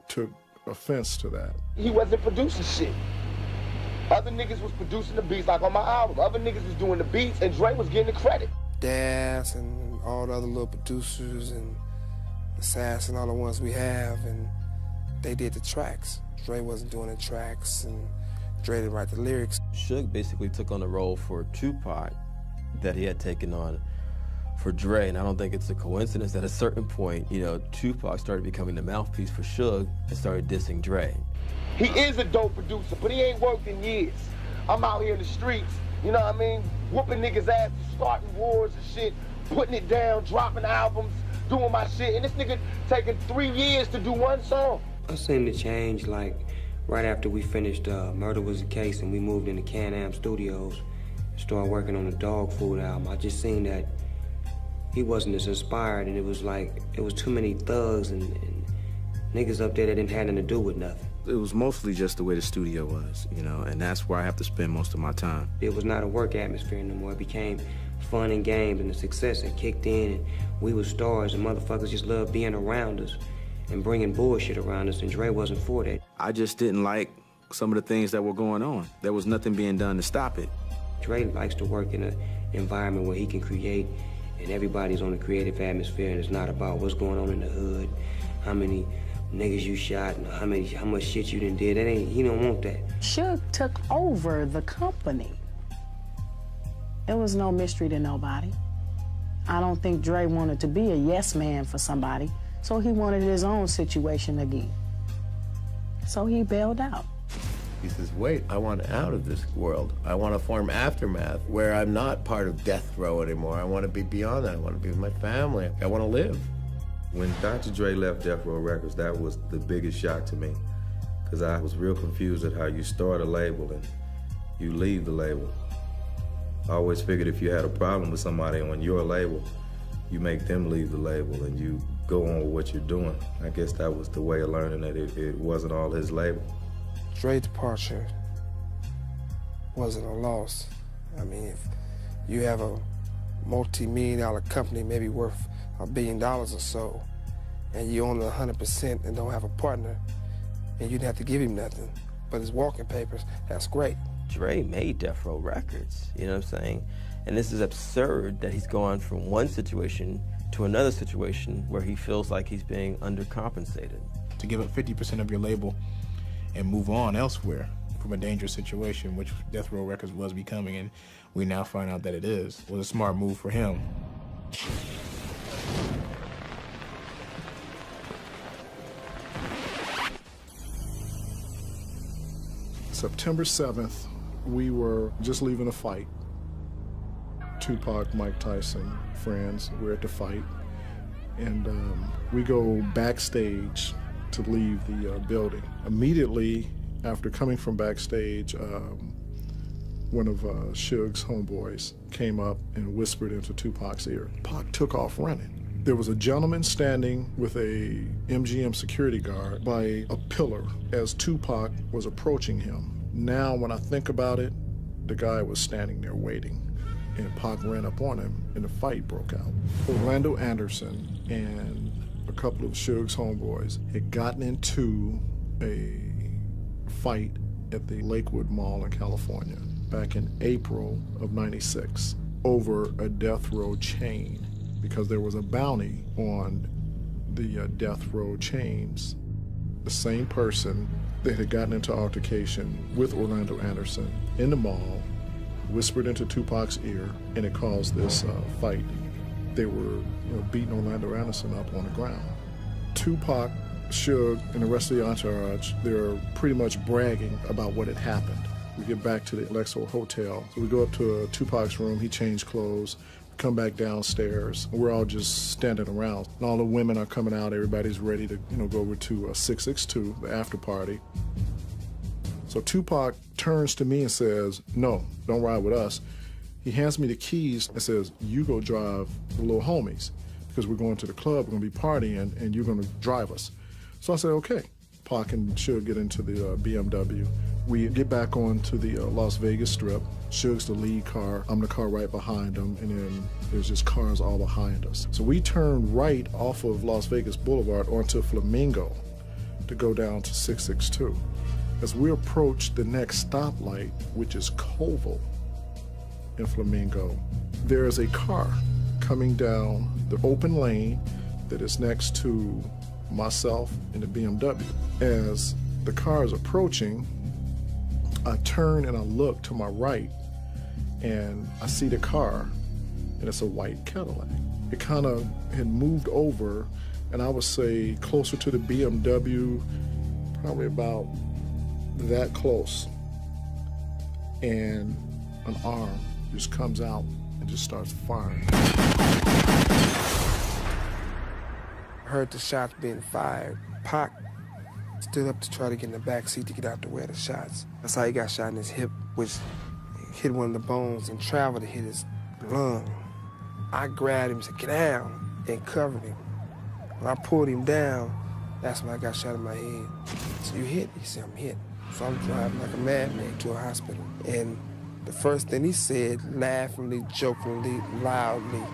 took offense to that. He wasn't producing shit. Other niggas was producing the beats, like on my album. Other niggas was doing the beats, and Dre was getting the credit. Das and all the other little producers and Assassin, all the ones we have, and they did the tracks. Dre wasn't doing the tracks, and Dre didn't write the lyrics. Suge basically took on the role for Tupac that he had taken on for Dre, and I don't think it's a coincidence that at a certain point, you know, Tupac started becoming the mouthpiece for Suge and started dissing Dre. He is a dope producer, but he ain't worked in years. I'm out here in the streets, you know what I mean? Whooping niggas' ass, starting wars and shit, putting it down, dropping albums, doing my shit, and this nigga taking 3 years to do one song. I seen the change, like, right after we finished Murder Was the Case and we moved into Can-Am Studios, started working on the Dog Food album. I just seen that he wasn't as inspired, and it was like, it was too many thugs and niggas up there that didn't have nothing to do with nothing. It was mostly just the way the studio was, you know, and that's where I have to spend most of my time. It was not a work atmosphere anymore. It became fun and games, and the success had kicked in, and we were stars, and motherfuckers just loved being around us and bringing bullshit around us, and Dre wasn't for that. I just didn't like some of the things that were going on. There was nothing being done to stop it. Dre likes to work in an environment where he can create, and everybody's on a creative atmosphere, and it's not about what's going on in the hood, how many niggas you shot and how much shit you done did. That ain't, he don't want that. Suge took over the company. It was no mystery to nobody. I don't think Dre wanted to be a yes man for somebody, so he wanted his own situation again. So he bailed out. He says, wait, I want out of this world. I want to form Aftermath, where I'm not part of death row anymore. I want to be beyond that. I want to be with my family. I want to live. When Dr. Dre left Death Row Records, that was the biggest shock to me, because I was real confused at how you start a label and you leave the label. I always figured if you had a problem with somebody on your label, you make them leave the label and you go on with what you're doing. I guess that was the way of learning that it wasn't all his label. Dre's departure wasn't a loss. I mean, if you have a multi-million-dollar company, maybe worth $1 billion or so, and you own it 100% and don't have a partner, and you didn't have to give him nothing but his walking papers, that's great. Dre made Death Row Records, you know what I'm saying? And this is absurd that he's gone from one situation to another situation where he feels like he's being undercompensated. To give up 50% of your label and move on elsewhere from a dangerous situation, which Death Row Records was becoming, and we now find out that it is, was a smart move for him. September 7th, we were just leaving a fight. Tupac, Mike Tyson, friends, we're at the fight. And we go backstage to leave the building. Immediately after coming from backstage, one of Suge's homeboys came up and whispered into Tupac's ear. Pac took off running. There was a gentleman standing with a MGM security guard by a pillar as Tupac was approaching him. Now, when I think about it, the guy was standing there waiting, and Pac ran up on him, and the fight broke out. Orlando Anderson and a couple of Suge's homeboys had gotten into a fight at the Lakewood Mall in California back in April of '96 over a death row chain, because there was a bounty on the death row chains. The same person that had gotten into altercation with Orlando Anderson in the mall whispered into Tupac's ear, and it caused this fight. They were beating Orlando Anderson up on the ground. Tupac, Suge, and the rest of the entourage, they're pretty much bragging about what had happened. We get back to the Alexo Hotel. So we go up to Tupac's room, he changed clothes, come back downstairs, and we're all just standing around. And all the women are coming out, everybody's ready to go over to 662, the after party. So Tupac turns to me and says, no, don't ride with us. He hands me the keys and says, you go drive the little homies, because we're going to the club, we're gonna be partying, and you're gonna drive us. So I said, okay. Pac and Suge get into the BMW. We get back onto the Las Vegas Strip. Suge's the lead car, I'm the car right behind him, and then there's just cars all behind us. So we turn right off of Las Vegas Boulevard onto Flamingo to go down to 662. As we approach the next stoplight, which is Koval in Flamingo, there is a car coming down the open lane that is next to myself and the BMW. As the car is approaching, I turn and I look to my right, and I see the car, and it's a white Cadillac. It kind of had moved over, and I would say closer to the BMW, probably about that close. And an arm just comes out and just starts firing. Heard the shots being fired. Pac stood up to try to get in the back seat to get out the way of the shots. That's how he got shot in his hip, which hit one of the bones and traveled to hit his lung. I grabbed him and said, get down, and covered him. When I pulled him down, that's when I got shot in my head. So you hit? He said, I'm hit. So I'm driving like a madman to a hospital. And the first thing he said, laughingly, jokingly, loudly,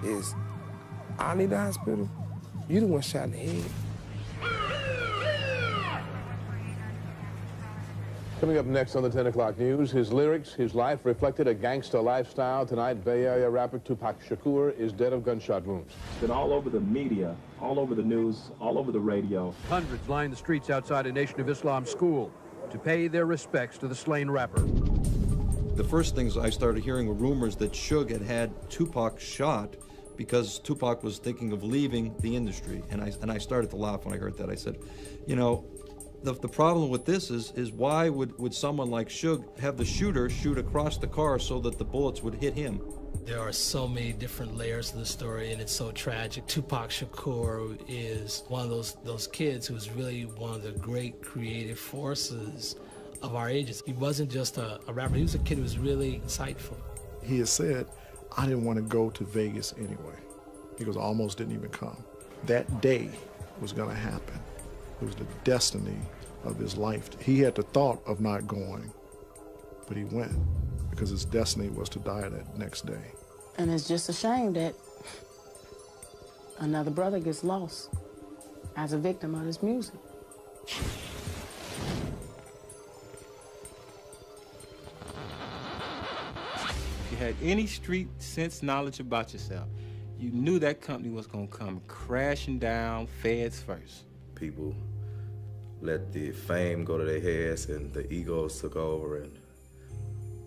is, I need the hospital? You the one shot in the head. Coming up next on the 10 o'clock news, his lyrics, his life reflected a gangster lifestyle. Tonight, Bay Area rapper Tupac Shakur is dead of gunshot wounds. Been all over the media, all over the news, all over the radio. Hundreds line the streets outside a Nation of Islam school to pay their respects to the slain rapper. The first things I started hearing were rumors that Suge had Tupac shot because Tupac was thinking of leaving the industry. And I started to laugh when I heard that. I said, you know, the problem with this is why would someone like Suge have the shooter shoot across the car so that the bullets would hit him? There are so many different layers to the story, and it's so tragic. Tupac Shakur is one of those kids who's really one of the great creative forces of our ages. He wasn't just a rapper, he was a kid who was really insightful. He has said, I didn't want to go to Vegas anyway. He goes, I almost didn't even come. That day was going to happen. It was the destiny of his life. He had the thought of not going, but he went because his destiny was to die that next day. And it's just a shame that another brother gets lost as a victim of this music. If you had any street sense knowledge about yourself, you knew that company was going to come crashing down, feds first. People let the fame go to their heads and the egos took over, and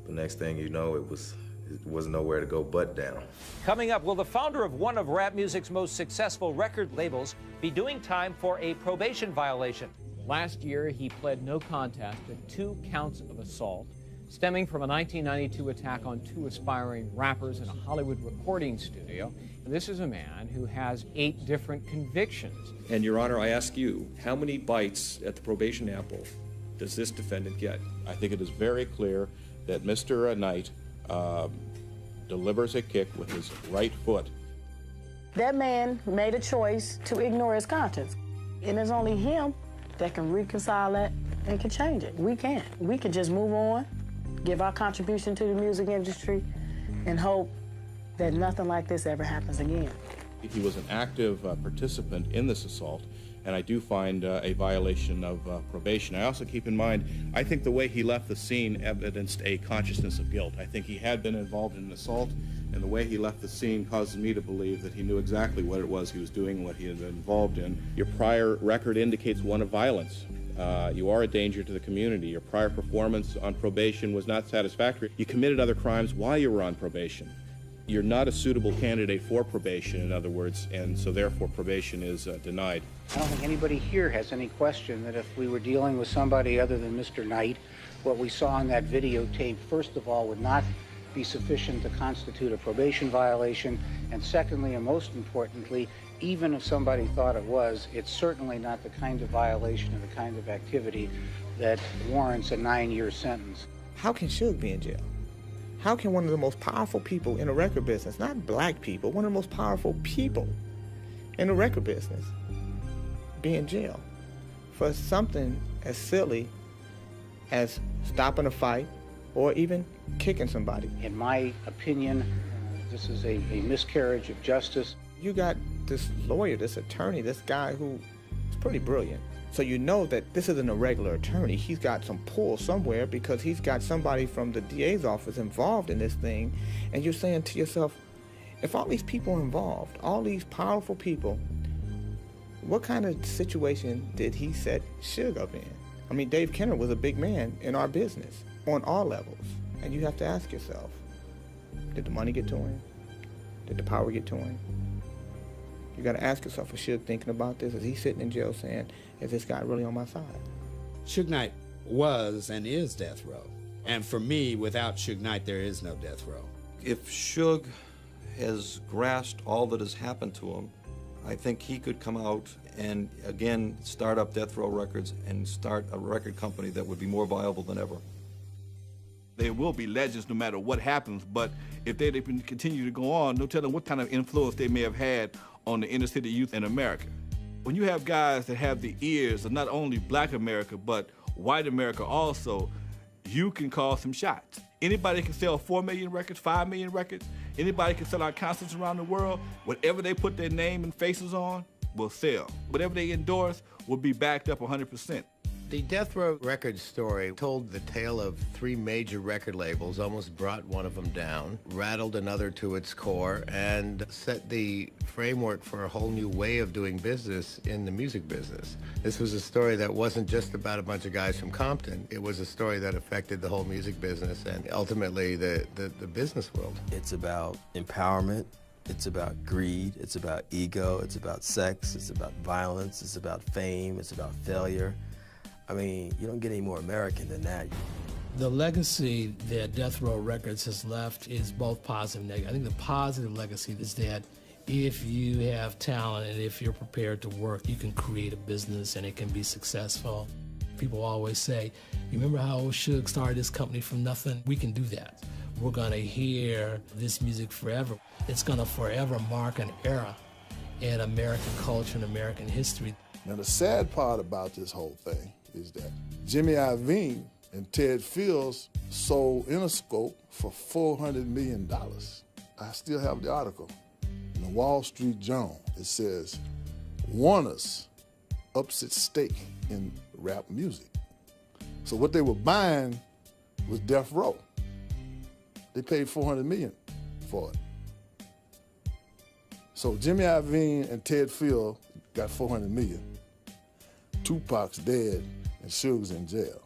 the next thing you know, it was nowhere to go but down. Coming up, will the founder of one of rap music's most successful record labels be doing time for a probation violation? Last year, he pled no contest to 2 counts of assault stemming from a 1992 attack on 2 aspiring rappers in a Hollywood recording studio. And this is a man who has 8 different convictions. And, Your Honor, I ask you, how many bites at the probation apple does this defendant get? I think it is very clear that Mr. Knight delivers a kick with his right foot. That man made a choice to ignore his conscience. And it's only him that can reconcile that and can change it. We can't. We can just move on, give our contribution to the music industry, and hope that nothing like this ever happens again. He was an active participant in this assault, and I do find a violation of probation. I also keep in mind, I think the way he left the scene evidenced a consciousness of guilt. I think he had been involved in an assault, and the way he left the scene causes me to believe that he knew exactly what it was he was doing, what he had been involved in. Your prior record indicates one of violence. You are a danger to the community. Your prior performance on probation was not satisfactory. You committed other crimes while you were on probation. You're not a suitable candidate for probation, in other words, and so therefore probation is denied. I don't think anybody here has any question that if we were dealing with somebody other than Mr. Knight, what we saw on that videotape, first of all, would not be sufficient to constitute a probation violation, and secondly, and most importantly, even if somebody thought it was, it's certainly not the kind of violation or the kind of activity that warrants a 9-year sentence. How can Suge be in jail? How can one of the most powerful people in the record business, not black people, one of the most powerful people in the record business, be in jail for something as silly as stopping a fight or even kicking somebody? In my opinion, this is a miscarriage of justice. You got this lawyer, this attorney, this guy who is pretty brilliant. So you know that this isn't a regular attorney. He's got some pull somewhere because he's got somebody from the DA's office involved in this thing. And you're saying to yourself, if all these people are involved, all these powerful people, what kind of situation did he set Suge up in? I mean, Dave Kenner was a big man in our business on all levels. And you have to ask yourself, did the money get to him? Did the power get to him? You got to ask yourself, is Suge thinking about this? Is he sitting in jail saying, is this guy really on my side? Suge Knight was and is death row. And for me, without Suge Knight, there is no death row. If Suge has grasped all that has happened to him, I think he could come out and again start up Death Row Records and start a record company that would be more viable than ever. They will be legends no matter what happens, but if they continue to go on, no telling what kind of influence they may have had on the inner city youth in America. When you have guys that have the ears of not only black America, but white America also, you can call some shots. Anybody can sell 4 million records, 5 million records. Anybody can sell out concerts around the world. Whatever they put their name and faces on will sell. Whatever they endorse will be backed up 100%. The Death Row Records story told the tale of 3 major record labels, almost brought one of them down, rattled another to its core, and set the framework for a whole new way of doing business in the music business. This was a story that wasn't just about a bunch of guys from Compton. It was a story that affected the whole music business and ultimately the business world. It's about empowerment. It's about greed, it's about ego, it's about sex, it's about violence, it's about fame, it's about failure. I mean, you don't get any more American than that. The legacy that Death Row Records has left is both positive and negative. I think the positive legacy is that if you have talent and if you're prepared to work, you can create a business and it can be successful. People always say, you remember how Suge started this company from nothing? We can do that. We're gonna hear this music forever. It's gonna forever mark an era in American culture and American history. Now the sad part about this whole thing is that Jimmy Iovine and Ted Fields sold Interscope for $400 million. I still have the article in the Wall Street Journal. It says, Warner's ups its stake in rap music. So what they were buying was Death Row. They paid $400 million for it. So Jimmy Iovine and Ted Fields got $400 million. Tupac's dead and Suge's in jail.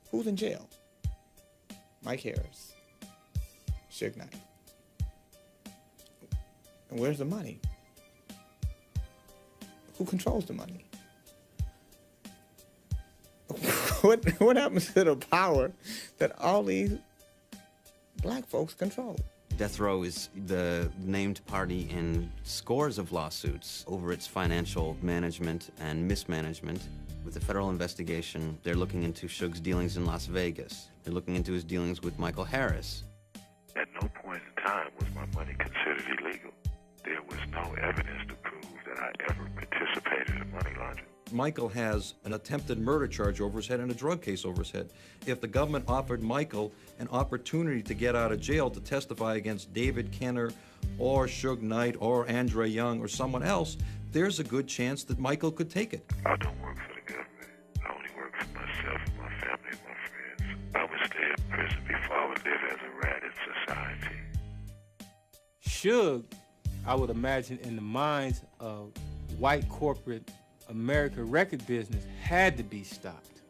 Who's in jail? Mike Harris, Suge Knight. And where's the money? Who controls the money? What happens to the power that all these black folks control? Death Row is the named party in scores of lawsuits over its financial management and mismanagement. With the federal investigation, they're looking into Suge's dealings in Las Vegas. They're looking into his dealings with Michael Harris. At no point in time was my money considered illegal. There was no evidence to prove that I ever participated in money laundering. Michael has an attempted murder charge over his head and a drug case over his head. If the government offered Michael an opportunity to get out of jail to testify against David Kenner or Suge Knight or Andre Young or someone else, there's a good chance that Michael could take it. I don't work for the government. I only work for myself, my family, and my friends. I would stay in prison before I would live as a rat in society. Suge, I would imagine, in the minds of white corporate American record business, had to be stopped.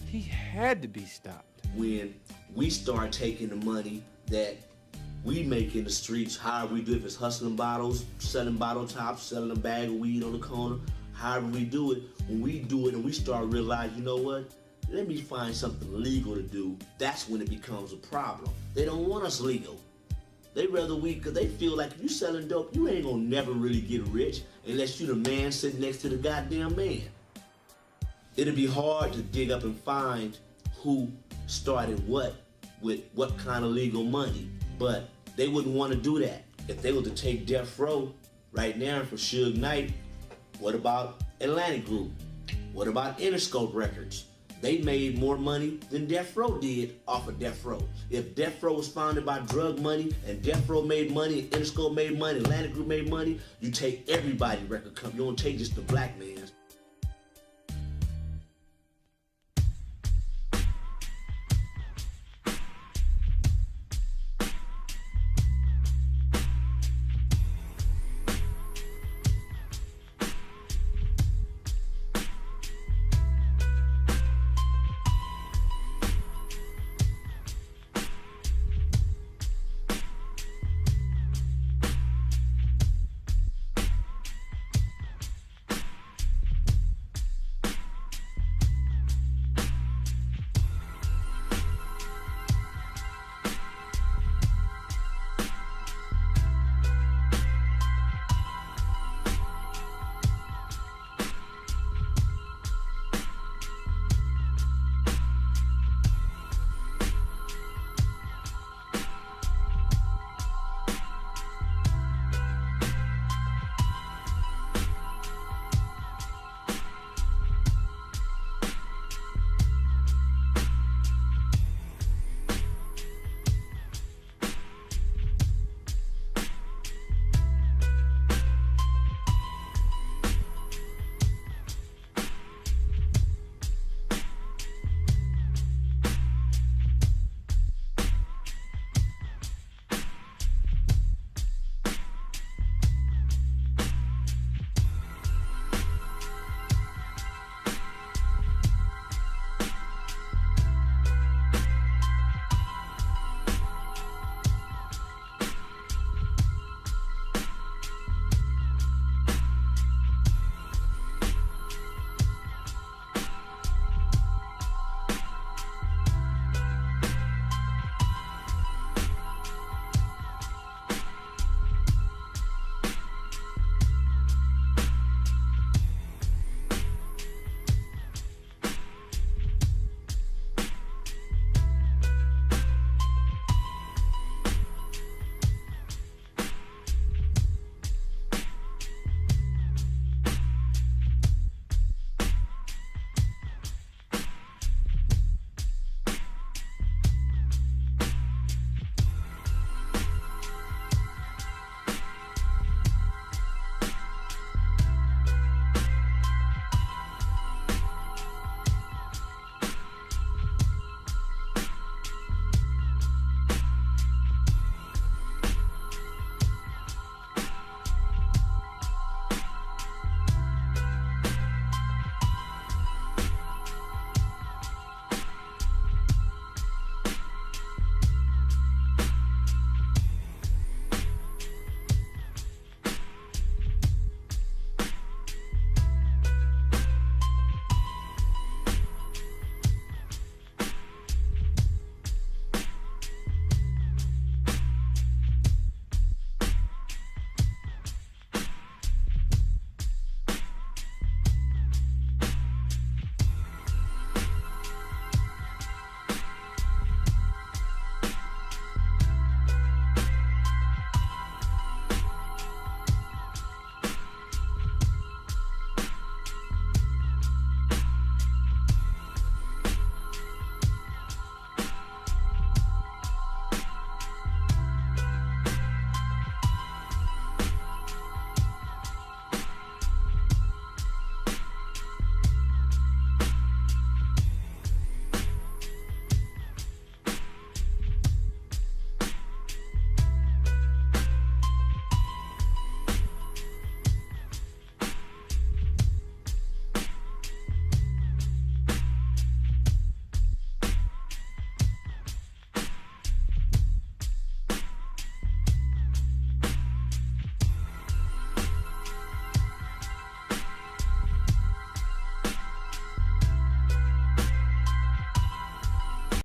He had to be stopped. When we start taking the money that we make in the streets, however we do it, if it's hustling bottles, selling bottle tops, selling a bag of weed on the corner, however we do it, when we do it and we start realizing, you know what, let me find something legal to do, that's when it becomes a problem. They don't want us legal. They rather we, because they feel like if you selling dope, you ain't gonna never really get rich unless you the man sitting next to the goddamn man. It'll be hard to dig up and find who started what with what kind of legal money, but they wouldn't want to do that. If they were to take Death Row right now for Suge Knight, what about Atlantic Group? What about Interscope Records? They made more money than Death Row did off of Death Row. If Death Row was founded by drug money and Death Row made money, and Interscope made money, Atlantic Group made money, you take everybody record company. You don't take just the black man's.